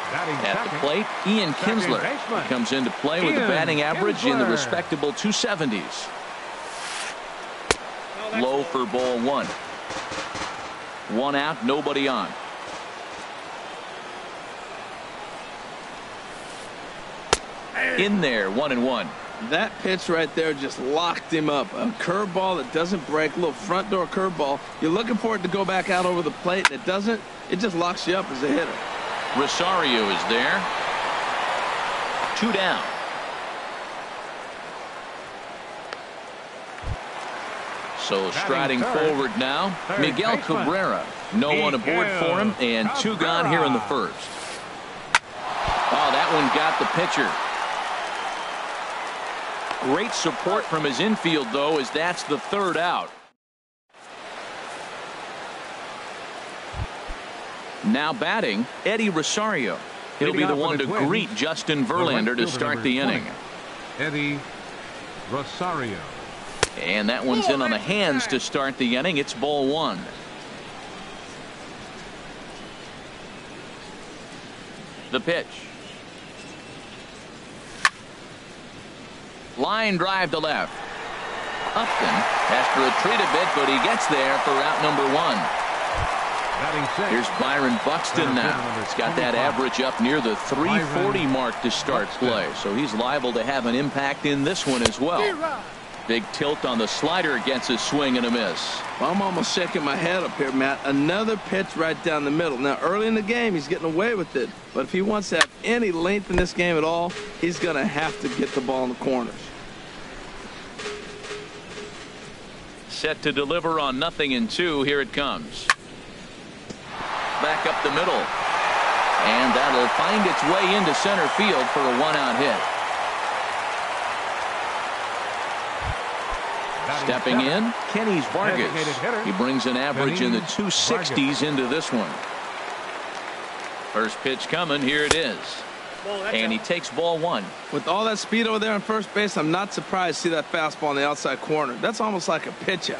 At the plate, Ian Kinsler comes into play with a batting average in the respectable 270s. Low for ball one. One out, nobody on. In there, 1-1. That pitch right there just locked him up. A curveball that doesn't break, a little front door curveball. You're looking for it to go back out over the plate, and it doesn't. It just locks you up as a hitter. Rosario is there. 2 down. So striding forward now, Miguel Cabrera. No one aboard for him, and 2 gone here in the first. Oh, that one got the pitcher. Great support from his infield, though, as that's the 3rd out. Now batting, Eddie Rosario. He'll be the one to greet Justin Verlander to start the inning. Eddie Rosario. And that one's in on the hands to start the inning. It's ball 1. The pitch. Line drive to left. Upton has to retreat a bit, but he gets there for out number 1. Here's Byron Buxton now. He's got that average up near the 340 mark to start play, so he's liable to have an impact in this one as well. Big tilt on the slider, gets a swing and a miss. Well, I'm almost shaking my head up here, Matt. Another pitch right down the middle. Now, early in the game, he's getting away with it, but if he wants to have any length in this game at all, he's going to have to get the ball in the corners. Set to deliver on 0-2. Here it comes. Back up the middle. And that'll find its way into center field for a 1-out hit. Stepping in, Kenny Vargas. He brings an average in the 260s into this one. First pitch coming. Here it is. And he takes ball 1. With all that speed over there on first base, I'm not surprised to see that fastball on the outside corner. That's almost like a pitch out.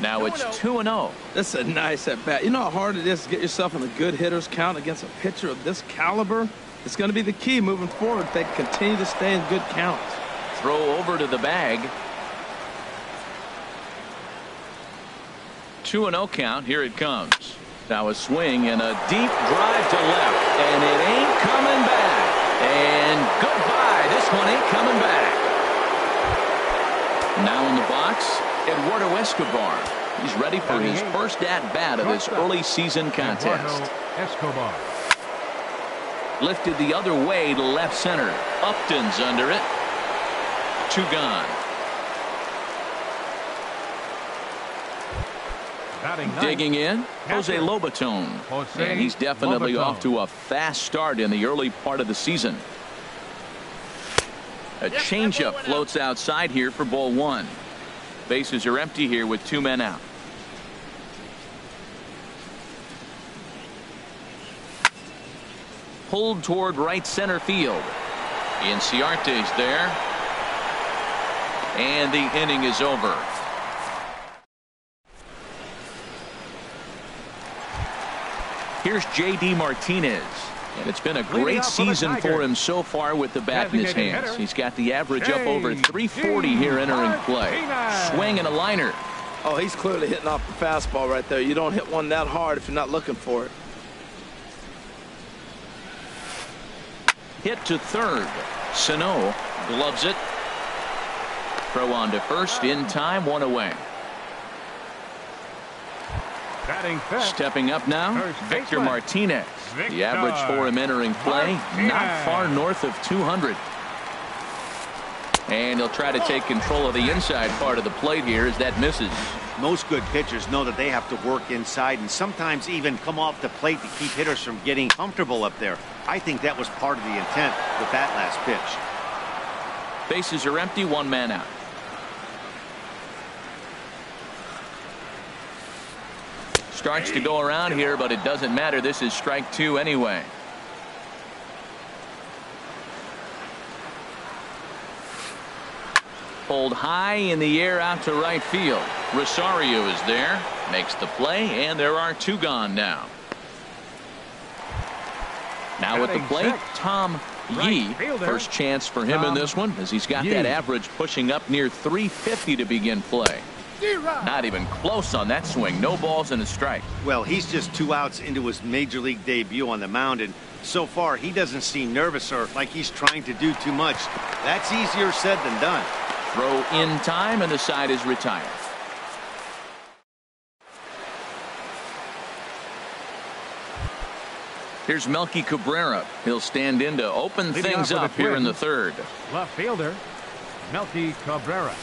Now it's 2-0. That's a nice at bat. You know how hard it is to get yourself in a good hitter's count against a pitcher of this caliber? It's going to be the key moving forward if they continue to stay in good counts. Throw over to the bag. 2-0 count. Here it comes. Now a swing and a deep drive to left, and it ain't coming back. And goodbye. This one ain't coming back. Now in the box, Eduardo Escobar. He's ready for his first at-bat of this early season contest. Escobar. Lifted the other way to left center. Upton's under it. 2 gone. Digging in, Jose Lobaton. And he's definitely off to a fast start in the early part of the season. A changeup floats outside here for ball 1. Bases are empty here with 2 men out. Pulled toward right center field. Inciarte's there. And the inning is over. Here's J.D. Martinez. And it's been a great season for him so far with the bat in his hands. He's got the average up over 340 here entering play. Swing and a liner. Oh, he's clearly hitting off the fastball right there. You don't hit one that hard if you're not looking for it. Hit to third. Sano gloves it. Throw on to first in time, 1 away. Stepping up now, Victor Martinez. The average for him entering play, not far north of 200. And he'll try to take control of the inside part of the plate here as that misses. Most good pitchers know that they have to work inside and sometimes even come off the plate to keep hitters from getting comfortable up there. I think that was part of the intent with that last pitch. Bases are empty, 1 man out. Starts to go around here, but it doesn't matter. This is strike 2 anyway. Pulled high in the air out to right field. Rosario is there, makes the play, and there are 2 gone now. Now at the plate, Tom Yee. First chance for him in this one, as he's got that average pushing up near 350 to begin play. Not even close on that swing. No balls and a strike. Well, he's just 2 outs into his major league debut on the mound, and so far he doesn't seem nervous or like he's trying to do too much. That's easier said than done. Throw in time, and the side is retired. Here's Melky Cabrera. He'll stand in to open things up here in the third. Left fielder, Melky Cabrera.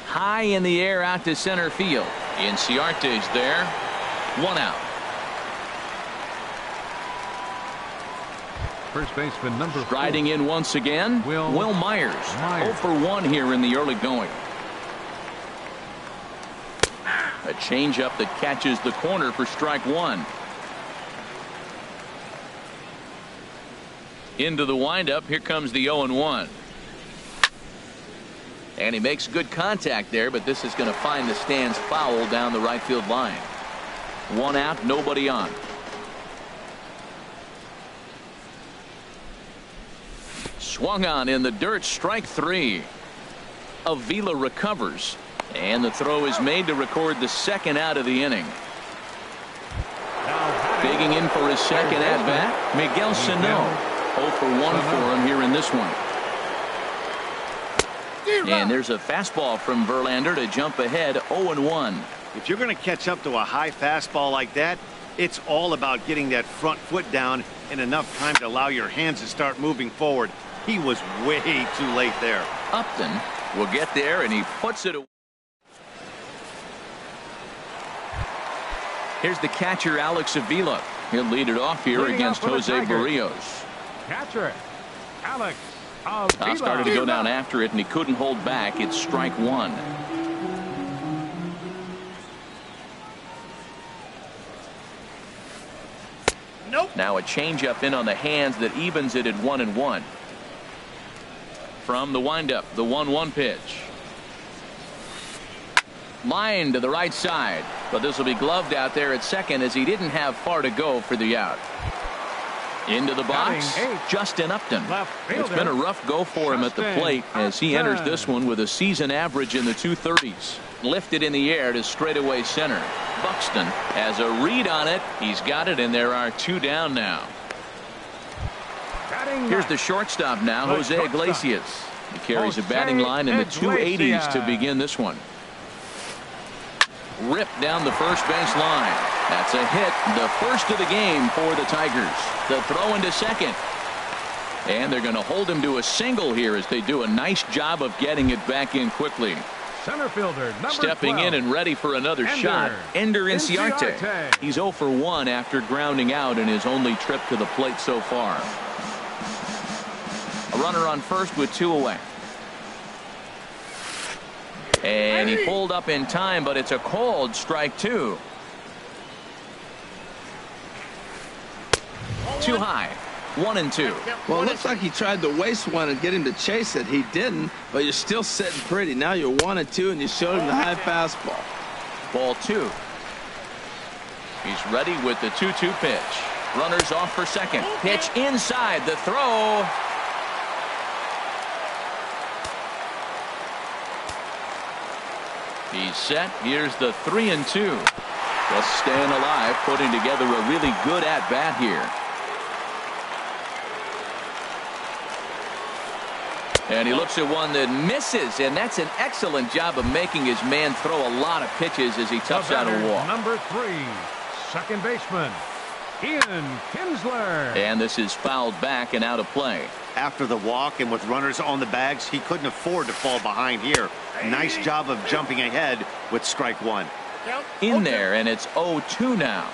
High in the air out to center field. Inciarte's there. 1 out. First baseman number 4. Riding in once again, Will Myers. 0 for 1 here in the early going. A changeup that catches the corner for strike 1. Into the windup. Here comes the 0-1. And he makes good contact there, but this is going to find the stands foul down the right field line. 1 out, nobody on. Swung on in the dirt, strike 3. Avila recovers, and the throw is made to record the 2nd out of the inning. Digging in for his 2nd at bat, Miguel Sano. 0 for 1 for him here in this one. And there's a fastball from Verlander to jump ahead, 0-1. If you're going to catch up to a high fastball like that, it's all about getting that front foot down in enough time to allow your hands to start moving forward. He was way too late there. Upton will get there, and he puts it away. Here's the catcher, Alex Avila. He'll lead it off here against Jose Barrios. Catcher, Alex Avila. Started to go down after it, and he couldn't hold back. It's strike 1. Nope. Now a changeup in on the hands that evens it at 1-1. From the windup, the 1-1 pitch. Line to the right side, but this will be gloved out there at second as he didn't have far to go for the out. Into the box, Justin Upton. It's been a rough go for him at the plate as he enters this one with a season average in the 230s. Lifted in the air to straightaway center. Buxton has a read on it. He's got it, and there are 2 down now. Here's the shortstop now, Jose Iglesias. He carries a batting line in the 280s to begin this one. Ripped down the first base line. That's a hit, the first of the game for the Tigers. The throw into second. And they're going to hold him to a single here as they do a nice job of getting it back in quickly. Center fielder, number Stepping 12. in and ready for another shot, Ender Inciarte. He's 0 for 1 after grounding out in his only trip to the plate so far. A runner on first with 2 away. And he pulled up in time, but it's a called strike 2. Too high. 1 and 2. Well, it looks like he tried to waste one and get him to chase it. He didn't, but you're still sitting pretty. Now you're 1 and 2, and you showed him the high fastball. Ball 2. He's ready with the 2-2 pitch. Runners off for second. Pitch inside. The throw. He's set. Here's the 3 and 2. Just staying alive, putting together a really good at-bat here. And he looks at one that misses, and that's an excellent job of making his man throw a lot of pitches as he toughs out a walk. Number 3, second baseman, Ian Kinsler. And this is fouled back and out of play. After the walk and with runners on the bags, he couldn't afford to fall behind here. Nice job of jumping ahead with strike 1. In there, and it's 0-2 now.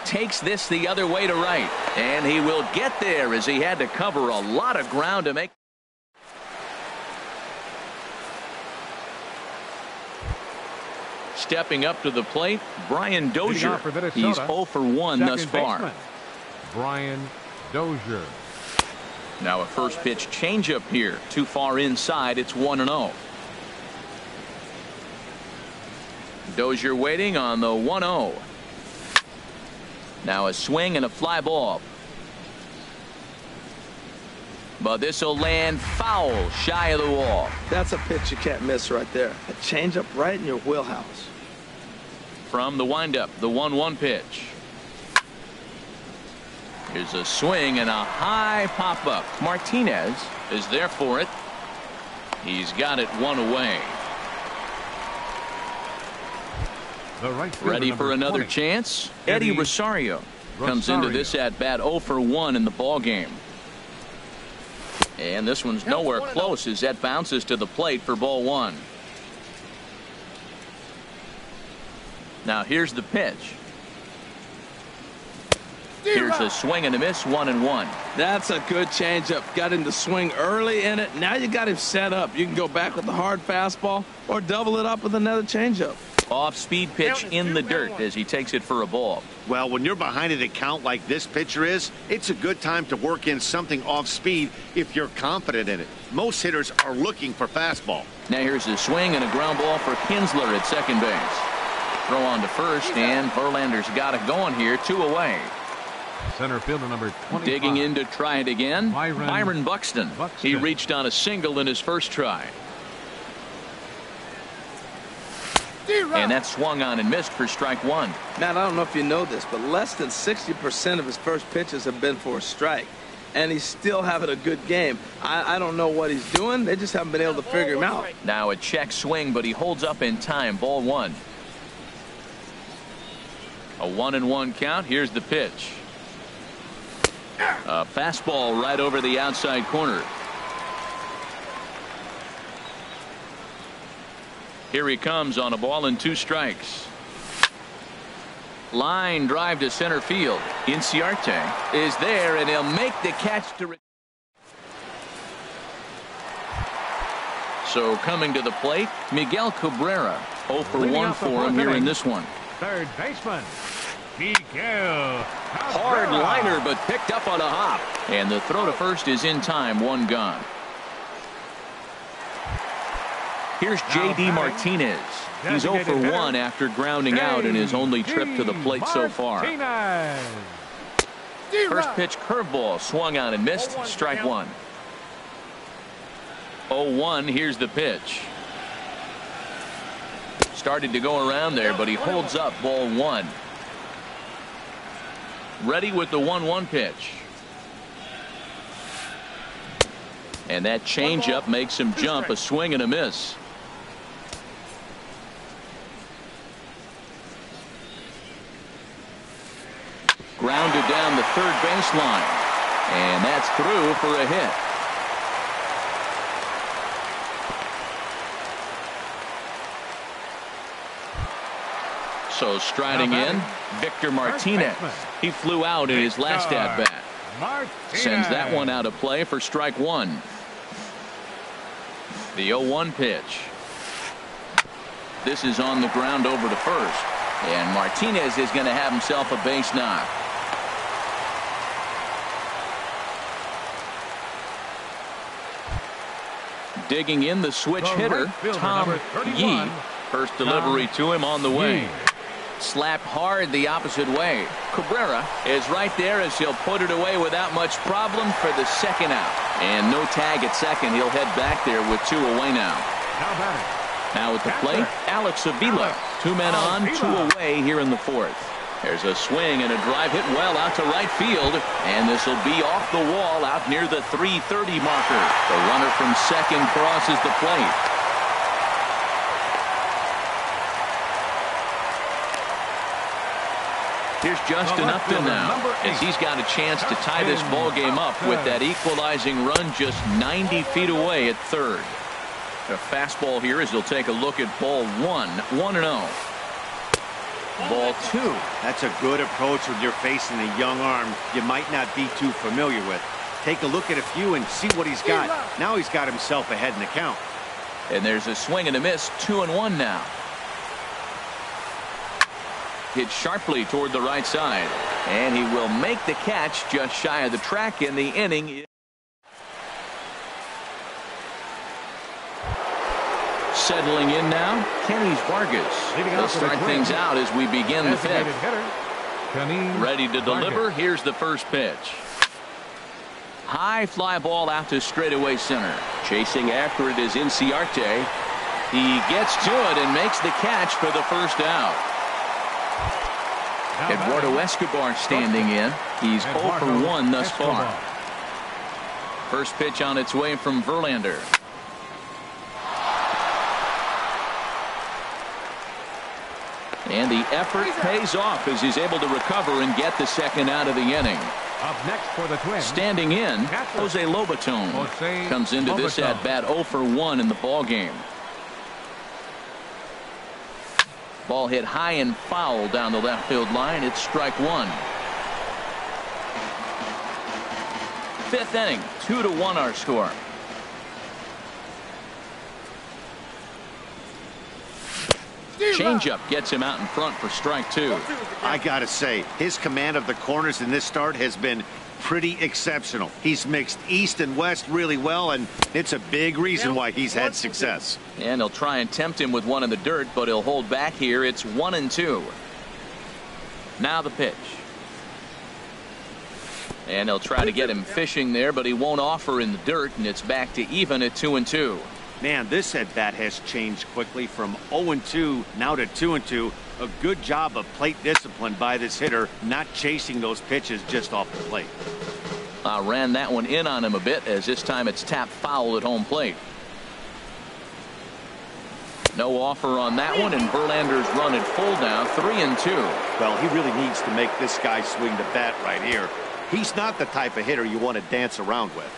Takes this the other way to right, and he will get there as he had to cover a lot of ground to make. Stepping up to the plate, Brian Dozier. He's 0 for 1 thus far. Brian Dozier. Now a first pitch changeup here. Too far inside. It's 1-0. Dozier waiting on the 1-0. Now a swing and a fly ball. But this will land foul shy of the wall. That's a pitch you can't miss right there. A changeup right in your wheelhouse. From the windup, the 1-1 pitch. Here's a swing and a high pop-up. Martinez is there for it. He's got it 1 away. Ready for another 20. chance? Eddie Rosario comes into this at-bat 0 for 1 in the ball game. And this one's nowhere close as that bounces to the plate for ball 1. Now here's the pitch. Here's a swing and a miss, 1-1. That's a good changeup. Got him to swing early in it. Now you got him set up. You can go back with the hard fastball or double it up with another changeup. Off-speed pitch in the dirt as he takes it for a ball. Well, when you're behind an account like this pitcher is, it's a good time to work in something off-speed if you're confident in it. Most hitters are looking for fastball. Now here's a swing and a ground ball for Kinsler at second base. Throw on to first, and Verlander's got it going here, 2 away. Center fielder number 25. Digging in to try it again, Byron Buxton. He reached on a single in his first try. And that swung on and missed for strike 1. Matt, I don't know if you know this, but less than 60% of his first pitches have been for a strike. And he's still having a good game. I don't know what he's doing. They just haven't been able to figure him out. Now a check swing, but he holds up in time. Ball 1. A 1-1 count. Here's the pitch. A fastball right over the outside corner. Here he comes on a ball and 2 strikes. Line drive to center field. Inciarte is there, and he'll make the catch to. So coming to the plate, Miguel Cabrera. 0 for 1 for him here in this one. Third baseman, Miguel. Hard liner, but picked up on a hop. And the throw to first is in time. 1 gone. Here's J.D. Martinez. He's 0 for 1 after grounding out in his only trip to the plate so far. First pitch curveball swung on and missed. Strike one. 0-1. Here's the pitch. Started to go around there, but he holds up. Ball one. Ready with the 1-1 pitch. And that changeup makes him jump. A swing and a miss. Grounded down the third baseline. And that's through for a hit. So striding in, Victor Martinez. He flew out in his last at-bat. Sends that one out of play for strike one. The 0-1 pitch. This is on the ground over to first. And Martinez is going to have himself a base knock. Digging in the switch hitter, Tom Yee. First delivery to him on the way. Slapped hard the opposite way. Cabrera is right there as he'll put it away without much problem for the second out. And no tag at second. He'll head back there with two away now. Now at the plate, Alex Avila. Two men on, two away here in the fourth. There's a swing and a drive hit well out to right field. And this will be off the wall out near the 330 marker. The runner from second crosses the plate. Here's Justin Upton now, as he's got a chance to tie this ball game up with that equalizing run just 90 feet away at third. A fastball here as he'll take a look at ball one, 1-0. Ball two. That's a good approach when you're facing a young arm you might not be too familiar with. Take a look at a few and see what he's got. Now he's got himself ahead in the count. And there's a swing and a miss, 2-1 now. Hit sharply toward the right side, and he will make the catch just shy of the track in the inning. Settling in now, Kenny Vargas. He'll start things out as we begin the fifth. Ready to deliver. Here's the first pitch. High fly ball out to straightaway center. Chasing after it is Inciarte. He gets to it and makes the catch for the first out. Eduardo Escobar standing in. He's 0 for 1 thus far. First pitch on its way from Verlander. And the effort pays off as he's able to recover and get the second out of the inning. Up next for the Twins. Standing in, Jose Lobaton comes into this at bat 0 for 1 in the ball game. Ball hit high and foul down the left field line. It's strike one. Fifth inning, 2-1 our score. Changeup gets him out in front for strike two. I gotta say, his command of the corners in this start has been pretty exceptional. He's mixed east and west really well, and it's a big reason why he's had success. And he'll try and tempt him with one in the dirt, but he'll hold back here. It's 1-2. Now the pitch. And he'll try to get him fishing there, but he won't offer in the dirt, and it's back to even at 2-2. Man, this at bat has changed quickly from 0-2 now to 2-2. A good job of plate discipline by this hitter, not chasing those pitches just off the plate. Ran that one in on him a bit, as this time it's tapped foul at home plate. No offer on that one, and Verlander's run at full now, 3-2. Well, he really needs to make this guy swing the bat right here. He's not the type of hitter you want to dance around with.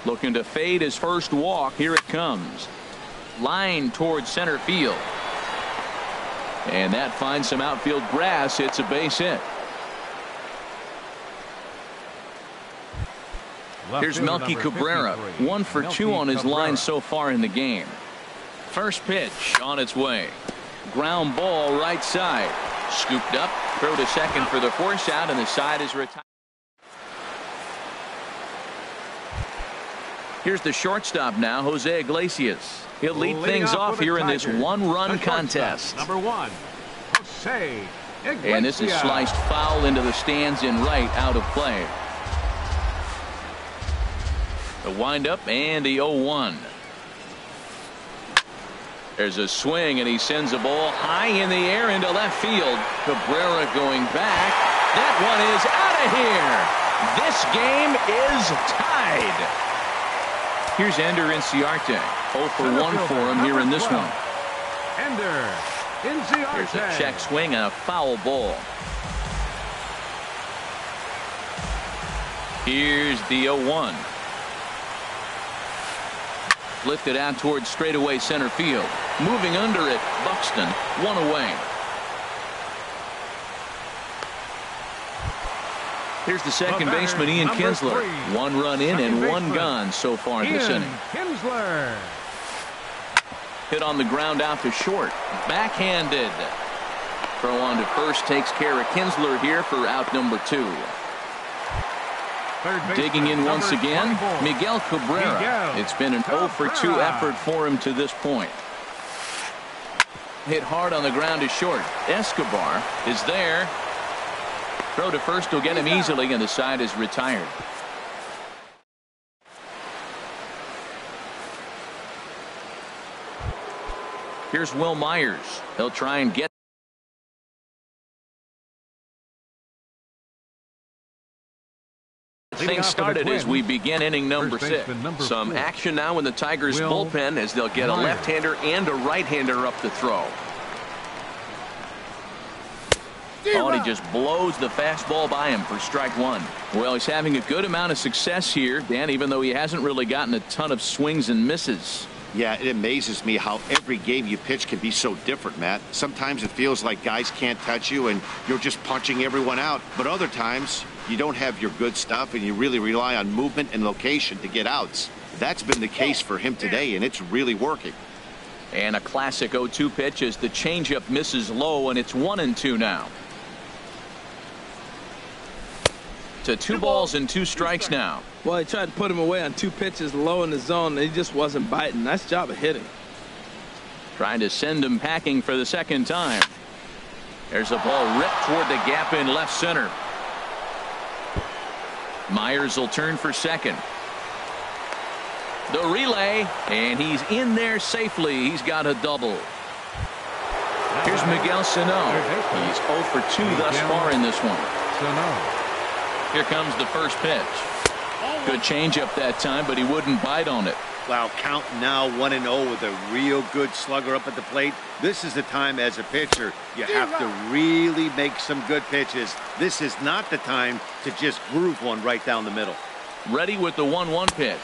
Looking to fade his first walk. Here it comes. Line towards center field. And that finds some outfield grass. It's a base hit. Here's Melky Cabrera. 1 for 2 on his line so far in the game. First pitch on its way. Ground ball right side. Scooped up. Throw to second for the force out, and the side is retired. Here's the shortstop now, Jose Iglesias. He'll lead things off here in this one-run contest. Number 1, Jose And this is sliced foul into the stands in right, out of play. The windup and the 0-1. There's a swing, and he sends a ball high in the air into left field. Cabrera going back. That one is out of here. This game is tied. Here's Ender Inciarte. 0 for 1 for him here in this one. Ender Inciarte. There's a check swing and a foul ball. Here's the 0-1. Lifted out towards straightaway center field. Moving under it, Buxton, 1 away. Here's the second baseman, Ian Kinsler. 1 run in and 1 gone so far this inning. Kinsler. Hit on the ground out to short. Backhanded. Throw on to first takes care of Kinsler here for out number 2. Digging in once again, Miguel Cabrera. It's been an 0 for 2 effort for him to this point. Hit hard on the ground to short. Escobar is there. Throw to first will get him easily, and the side is retired. Here's Will Myers. He'll try and get things started as we begin inning number 6. Some action now in the Tigers bullpen as they'll get a left-hander and a right-hander up the throw. Oh, and he just blows the fastball by him for strike 1. Well, he's having a good amount of success here, Dan, even though he hasn't really gotten a ton of swings and misses. Yeah, it amazes me how every game you pitch can be so different, Matt. Sometimes it feels like guys can't touch you and you're just punching everyone out. But other times you don't have your good stuff and you really rely on movement and location to get outs. That's been the case for him today, and it's really working. And a classic 0-2 pitch as the changeup misses low, and it's 1-2 now. To 2 balls and 2 strikes now. Well, he tried to put him away on 2 pitches low in the zone, and he just wasn't biting. Nice job of hitting. Trying to send him packing for the second time. There's a ball ripped toward the gap in left center. Myers will turn for second. The relay, and he's in there safely. He's got a double. Here's Miguel Sano. He's 0 for 2 thus far in this one. Here comes the first pitch. Good changeup that time, but he wouldn't bite on it. Wow, count now 1-0 with a real good slugger up at the plate. This is the time as a pitcher you have to really make some good pitches. This is not the time to just groove one right down the middle. Ready with the 1-1 pitch.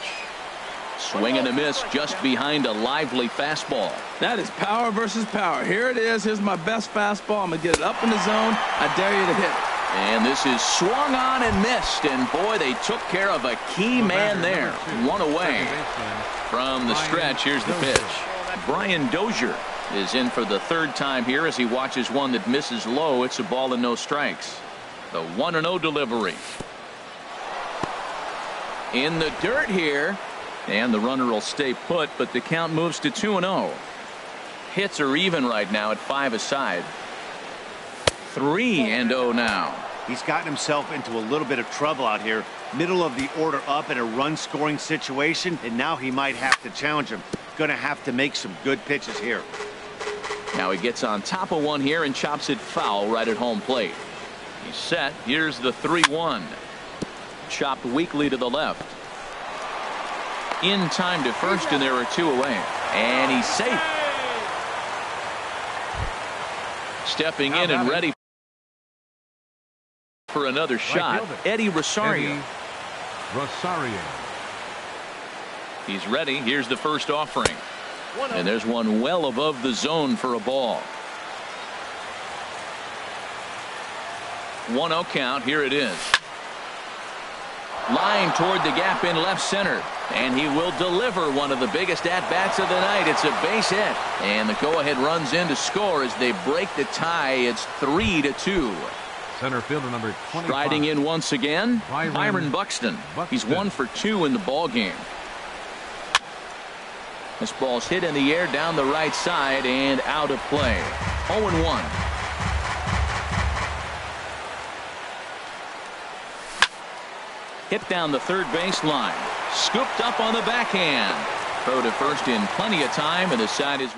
Swing and a miss just behind a lively fastball. That is power versus power. Here it is. Here's my best fastball. I'm going to get it up in the zone. I dare you to hit it. And this is swung on and missed, and boy, they took care of a key man there. 1 away from the stretch. Here's the pitch. Brian Dozier is in for the 3rd time here as he watches one that misses low. It's a ball and no strikes. The 1-0 delivery. In the dirt here, and the runner will stay put, but the count moves to 2-0. Hits are even right now at 5 aside. 3-0 now. He's gotten himself into a little bit of trouble out here. Middle of the order up in a run-scoring situation, and now he might have to challenge him. Going to have to make some good pitches here. Now he gets on top of one here and chops it foul right at home plate. He's set. Here's the 3-1. Chopped weakly to the left. In time to first, and there are 2 away. And he's safe. Stepping in and ready for another shot, Eddie Rosario. He's ready. Here's the first offering. And there's one well above the zone for a ball. 1-0 count. Here it is. Line toward the gap in left center. And he will deliver one of the biggest at-bats of the night. It's a base hit. And the go-ahead runs in to score as they break the tie. It's 3-2. Center fielder number 25. Striding in once again, Byron Buxton. He's 1 for 2 in the ball game. This ball's hit in the air down the right side and out of play. 0-1. Hit down the third baseline. Scooped up on the backhand. Throw to first in plenty of time, and the side is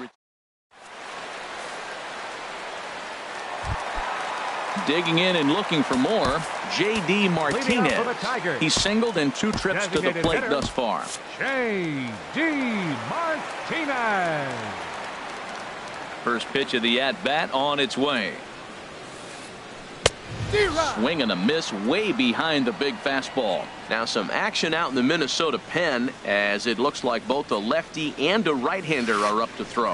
digging in and looking for more. J.D. Martinez. He's singled in 2 trips to the plate thus far. J.D. Martinez. First pitch of the at-bat on its way. Swing and a miss way behind the big fastball. Now some action out in the Minnesota pen, as it looks like both a lefty and a right-hander are up to throw.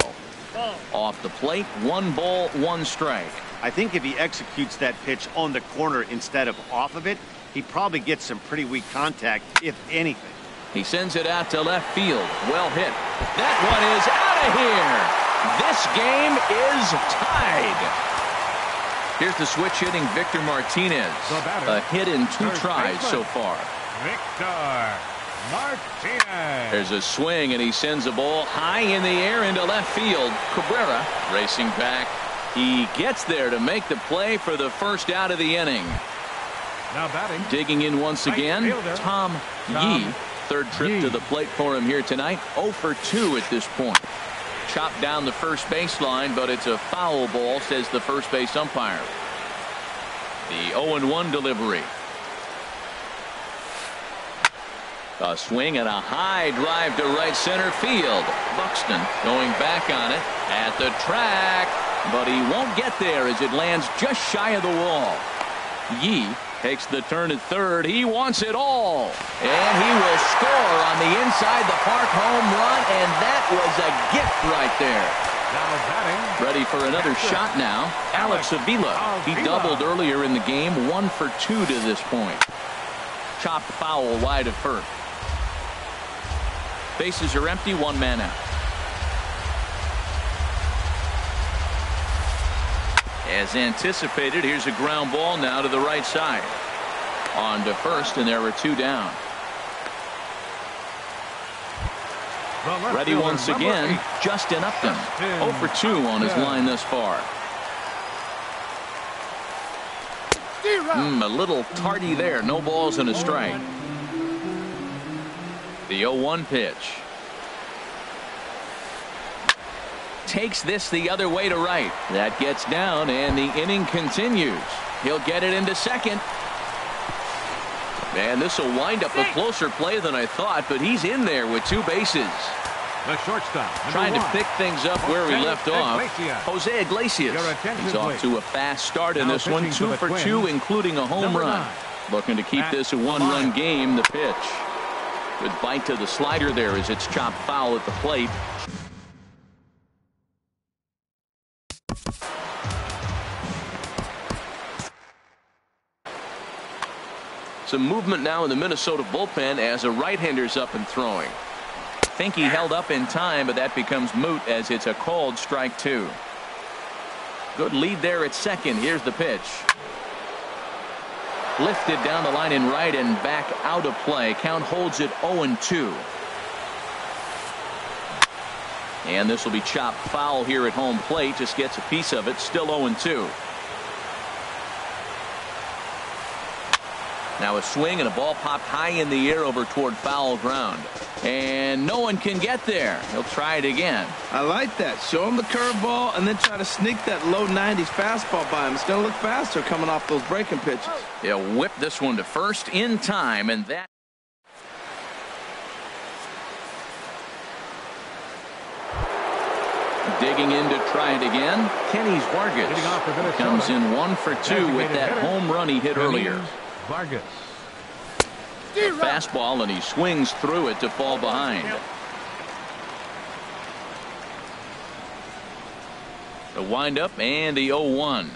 Off the plate, 1 ball, 1 strike. I think if he executes that pitch on the corner instead of off of it, he probably gets some pretty weak contact, if anything. He sends it out to left field. Well hit. That one is out of here. This game is tied. Here's the switch hitting Victor Martinez. A hit in 2 tries so far. Victor Martinez. There's a swing, and he sends a ball high in the air into left field. Cabrera racing back. He gets there to make the play for the first out of the inning. Now batting. Digging in once again, Tom Yee. Third trip to the plate for him here tonight. 0 for 2 at this point. Chopped down the first baseline, but it's a foul ball, says the first base umpire. The 0-1 delivery. A swing and a high drive to right center field. Buxton going back on it at the track, but he won't get there as it lands just shy of the wall. Yee takes the turn at third. He wants it all, and he will score on the inside the park home run, and that was a gift right there. Now batting. Ready for another shot now. Alex Avila. He doubled earlier in the game. 1 for 2 to this point. Chopped foul wide of first. Bases are empty. 1 man out. As anticipated, here's a ground ball now to the right side. On to first, and there were 2 down. Ready once again, Justin Upton. 0 for 2 on his line thus far. A little tardy there. No balls and a strike. The 0-1 pitch. Takes this the other way to right. That gets down, and the inning continues. He'll get it into second. Man, this will wind up a closer play than I thought, but he's in there with 2 bases. The shortstop. Trying to pick things up where we left off. Iglesias. Jose Iglesias. He's off to a fast start in this one. 2 for 2, including a home run. Looking to keep this a 1-run game. The pitch. Good bite to the slider there as it's chopped foul at the plate. Some movement now in the Minnesota bullpen as a right-hander's up and throwing. Think he held up in time, but that becomes moot as it's a called strike 2. Good lead there at second. Here's the pitch. Lifted down the line in right and back out of play. Count holds it 0-2. And this will be chopped foul here at home plate. Just gets a piece of it. Still 0-2. Now a swing and a ball popped high in the air over toward foul ground. And no one can get there. He'll try it again. I like that. Show him the curveball and then try to sneak that low 90s fastball by him. It's going to look faster coming off those breaking pitches. He'll whip this one to first in time, and that. Digging in to try it again. Kenny's Vargas comes in 1 for 2 with that home run he hit earlier. Vargas. Fastball, and he swings through it to fall behind. The windup and the 0-1.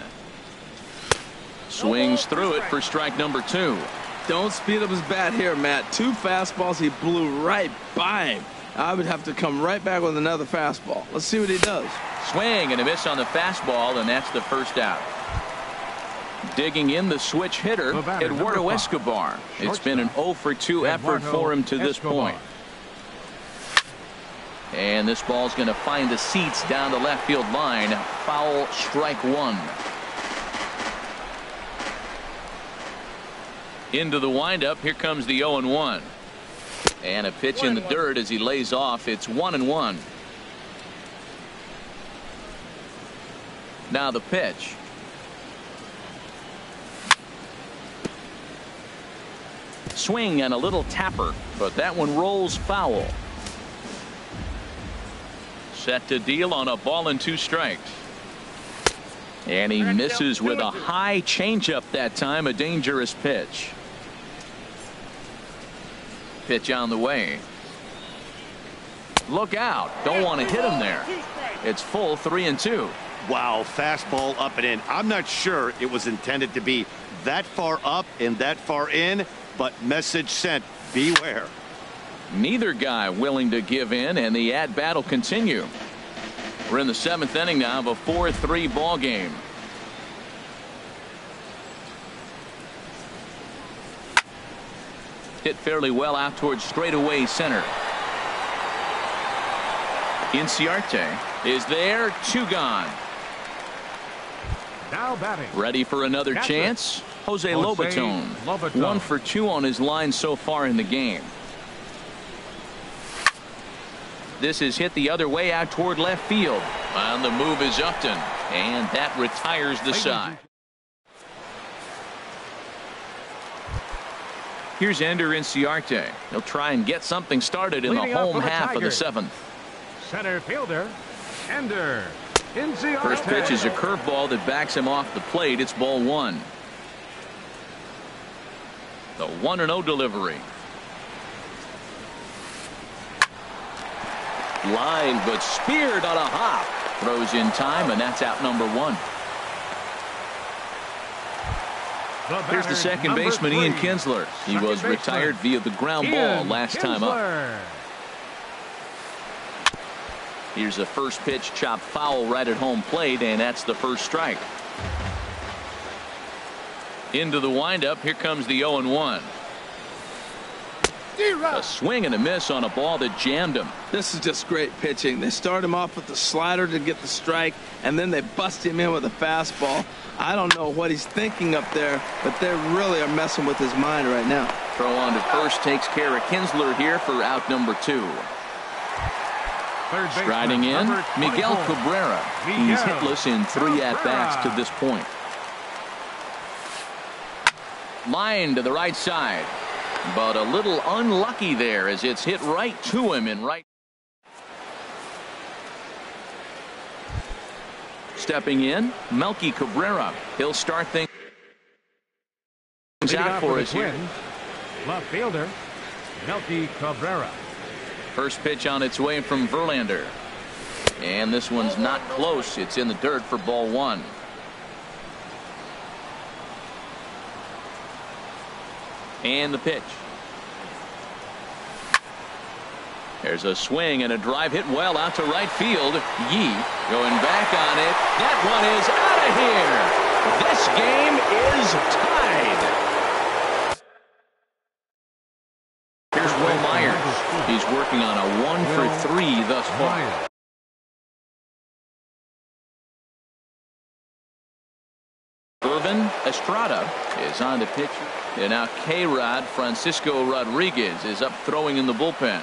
Swings through it for strike number 2. Don't speed up his bat here, Matt. 2 fastballs he blew right by him. I would have to come right back with another fastball. Let's see what he does. Swing and a miss on the fastball, and that's the first out. Digging in the switch hitter, Eduardo Escobar. It's been an 0 for 2 effort for him to this point. And this ball's going to find the seats down the left field line. Foul, strike 1. Into the windup. Here comes the 0-1. And a pitch in the dirt as he lays off. It's 1-1. Now the pitch. Swing and a little tapper, but that one rolls foul. Set to deal on a ball and 2 strikes. And he misses with a high changeup that time. A dangerous pitch. Pitch on the way. Look out. Don't want to hit him there. It's full 3-2. Wow, fastball up and in. I'm not sure it was intended to be that far up and that far in, but message sent. Beware. Neither guy willing to give in, and the at-bat will continue. We're in the 7th inning now of a 4-3 ball game. Hit fairly well out towards straightaway center. Inciarte is there. 2 gone. Now batting. Ready for another chance. Jose Lobaton. 1 for 2 on his line so far in the game. This is hit the other way out toward left field. And the move is Upton. And that retires the side. Here's Ender Inciarte. He'll try and get something started in the home half of the 7th. Center fielder, Ender Inciarte. First pitch is a curveball that backs him off the plate. It's ball 1. The 1-0 delivery. Line, but speared on a hop. Throws in time, and that's out number 1. Here's the second baseman, Ian Kinsler. He was retired via the ground ball last time up. Here's a first pitch chopped foul right at home plate, and that's the first strike. Into the windup. Here comes the 0-1. A swing and a miss on a ball that jammed him. This is just great pitching. They start him off with the slider to get the strike, and then they bust him in with a fastball. I don't know what he's thinking up there, but they really are messing with his mind right now. Throw on to first takes care of Kinsler here for out number 2. Striding in, Miguel Cabrera. He's hitless in 3 at-bats to this point. Line to the right side, but a little unlucky there as it's hit right to him in right. Stepping in, Melky Cabrera. He'll start things out for us here. Left fielder, Melky Cabrera. First pitch on its way from Verlander. And this one's not close. It's in the dirt for ball 1. And the pitch. There's a swing and a drive hit well out to right field. Yee going back on it. That one is out of here. This game is tied. Here's Will Myers. He's working on a 1 for 3 thus far. Irvin Estrada is on the pitch. And now K-Rod Francisco Rodriguez is up throwing in the bullpen.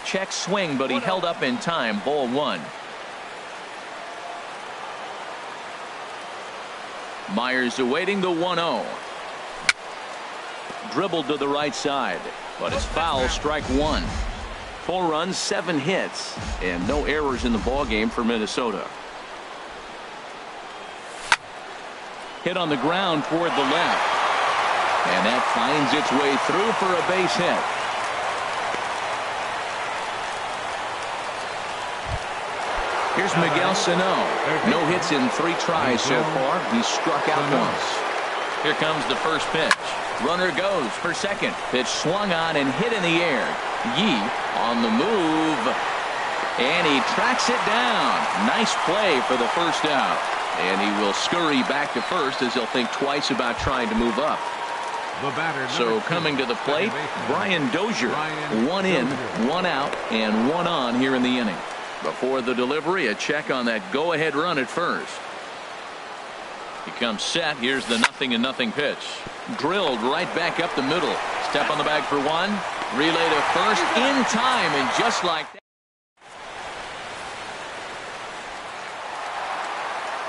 Check swing, but he held up in time. Ball 1. Myers awaiting the 1-0. Dribbled to the right side, but it's foul. Strike 1. 4 runs, 7 hits, and no errors in the ball game for Minnesota. Hit on the ground toward the left, and that finds its way through for a base hit. Here's Miguel Sano. No hits in 3 tries so far. He struck out once. Here comes the first pitch. Runner goes for second. Pitch swung on and hit in the air. Yee on the move, and he tracks it down. Nice play for the first out. And he will scurry back to first as he'll think twice about trying to move up. So coming to the plate, Brian Dozier. 1 in, 1 out, and 1 on here in the inning. Before the delivery, a check on that go-ahead run at first. He comes set. Here's the 0-0 pitch. Drilled right back up the middle. Step on the bag for one. Relay to first in time, and just like that.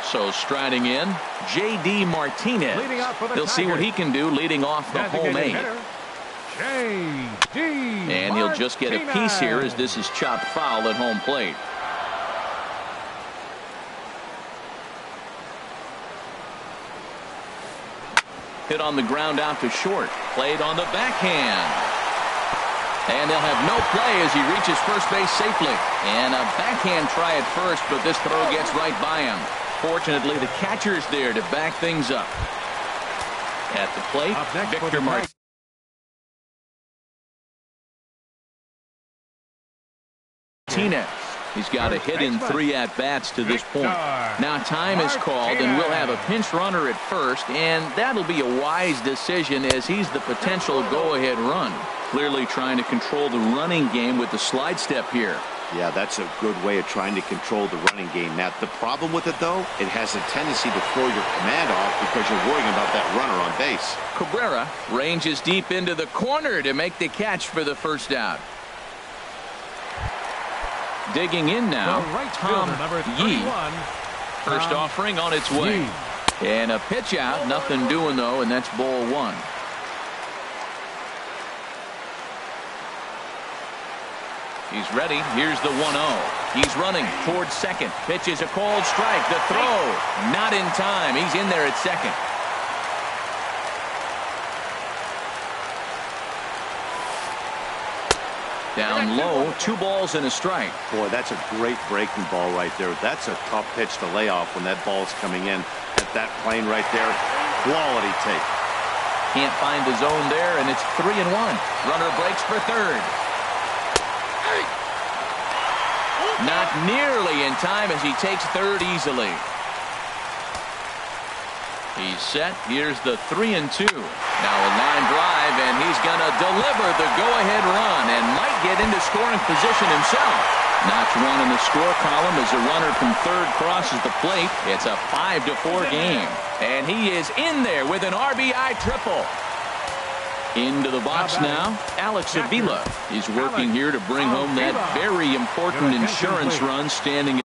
So striding in, J.D. Martinez. He'll see what he can do leading off the home eight. And he'll just get a piece here as this is chopped foul at home plate. Hit on the ground out to short. Played on the backhand. And they'll have no play as he reaches first base safely. And a backhand try at first, but this throw gets right by him. Fortunately, the catcher's there to back things up. At the plate, Victor Martinez. He's got a hit in 3 at-bats to this point. Now time is called, and we'll have a pinch runner at first, and that'll be a wise decision as he's the potential go-ahead run. Clearly trying to control the running game with the slide step here. Yeah, that's a good way of trying to control the running game. Now, the problem with it, though, it has a tendency to throw your command off because you're worrying about that runner on base. Cabrera ranges deep into the corner to make the catch for the first out. Digging in now, Tom Yee. First offering on its way. And a pitch out, nothing doing though, and that's ball one. He's ready. Here's the 1-0. He's running towards second. Pitch is a called strike. The throw, not in time. He's in there at second. Down low, 2 balls and a strike. Boy, that's a great breaking ball right there. That's a tough pitch to lay off when that ball's coming in. At that plane right there, quality take. Can't find the zone there, and it's 3-1. Runner breaks for third. Not nearly in time as he takes third easily. He's set. Here's the 3-2. Now a line drive, and he's going to deliver the go-ahead run and might get into scoring position himself. Notch one in the score column as a runner from third crosses the plate. It's a 5-4 game. And he is in there with an RBI triple. Into the box now, Alex Avila. He's working here to bring home that very important insurance run, standing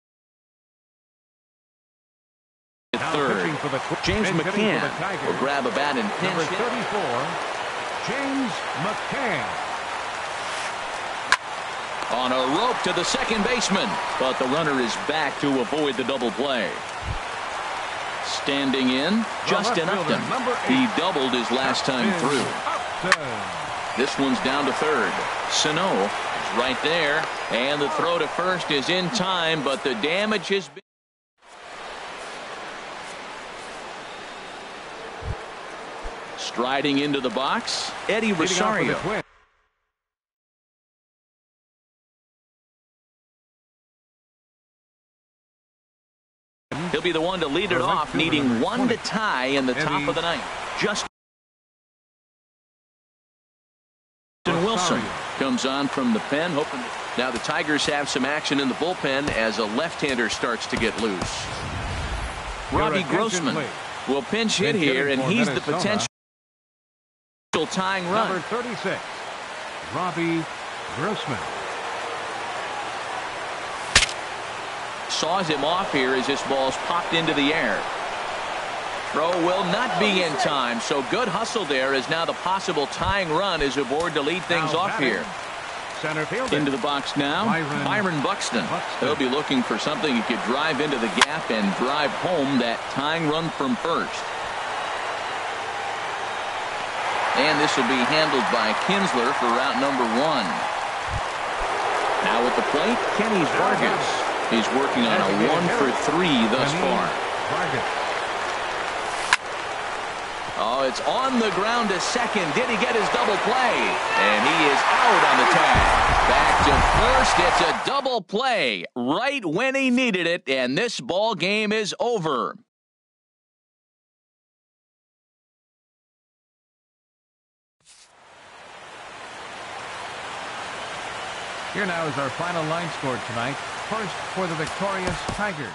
at third. James McCann will grab a bat and pinch hit. 34, James McCann. On a rope to the second baseman, but the runner is back to avoid the double play. Standing in, Justin Upton. He doubled his last time through. This one's down to third. Sano is right there, and the throw to first is in time, but the damage has been. Striding into the box, Eddie Rosario. He'll be the one to lead it off, needing one to tie in the top of the ninth. Justin Wilson comes on from the pen, hoping. Now the Tigers have some action in the bullpen as a left-hander starts to get loose. Robbie Grossman will pinch hit here, and he's the potential tying run. Number 36, Robbie Grossman. Saws him off here as this ball's popped into the air. Throw will not be in time, so good hustle there as now the possible tying run is aboard to lead things off here. Center fielder. Into the box now, Byron Buxton. He'll be looking for something he could drive into the gap and drive home that tying run from first. And this will be handled by Kinsler for route number 1. Now at the plate, Kenny Vargas. He's working on a 1-for-3 thus far. Oh, it's on the ground to second. Did he get his double play? And he is out on the tag. Back to first. It's a double play right when he needed it, and this ball game is over. Here now is our final line score tonight. First for the victorious Tigers.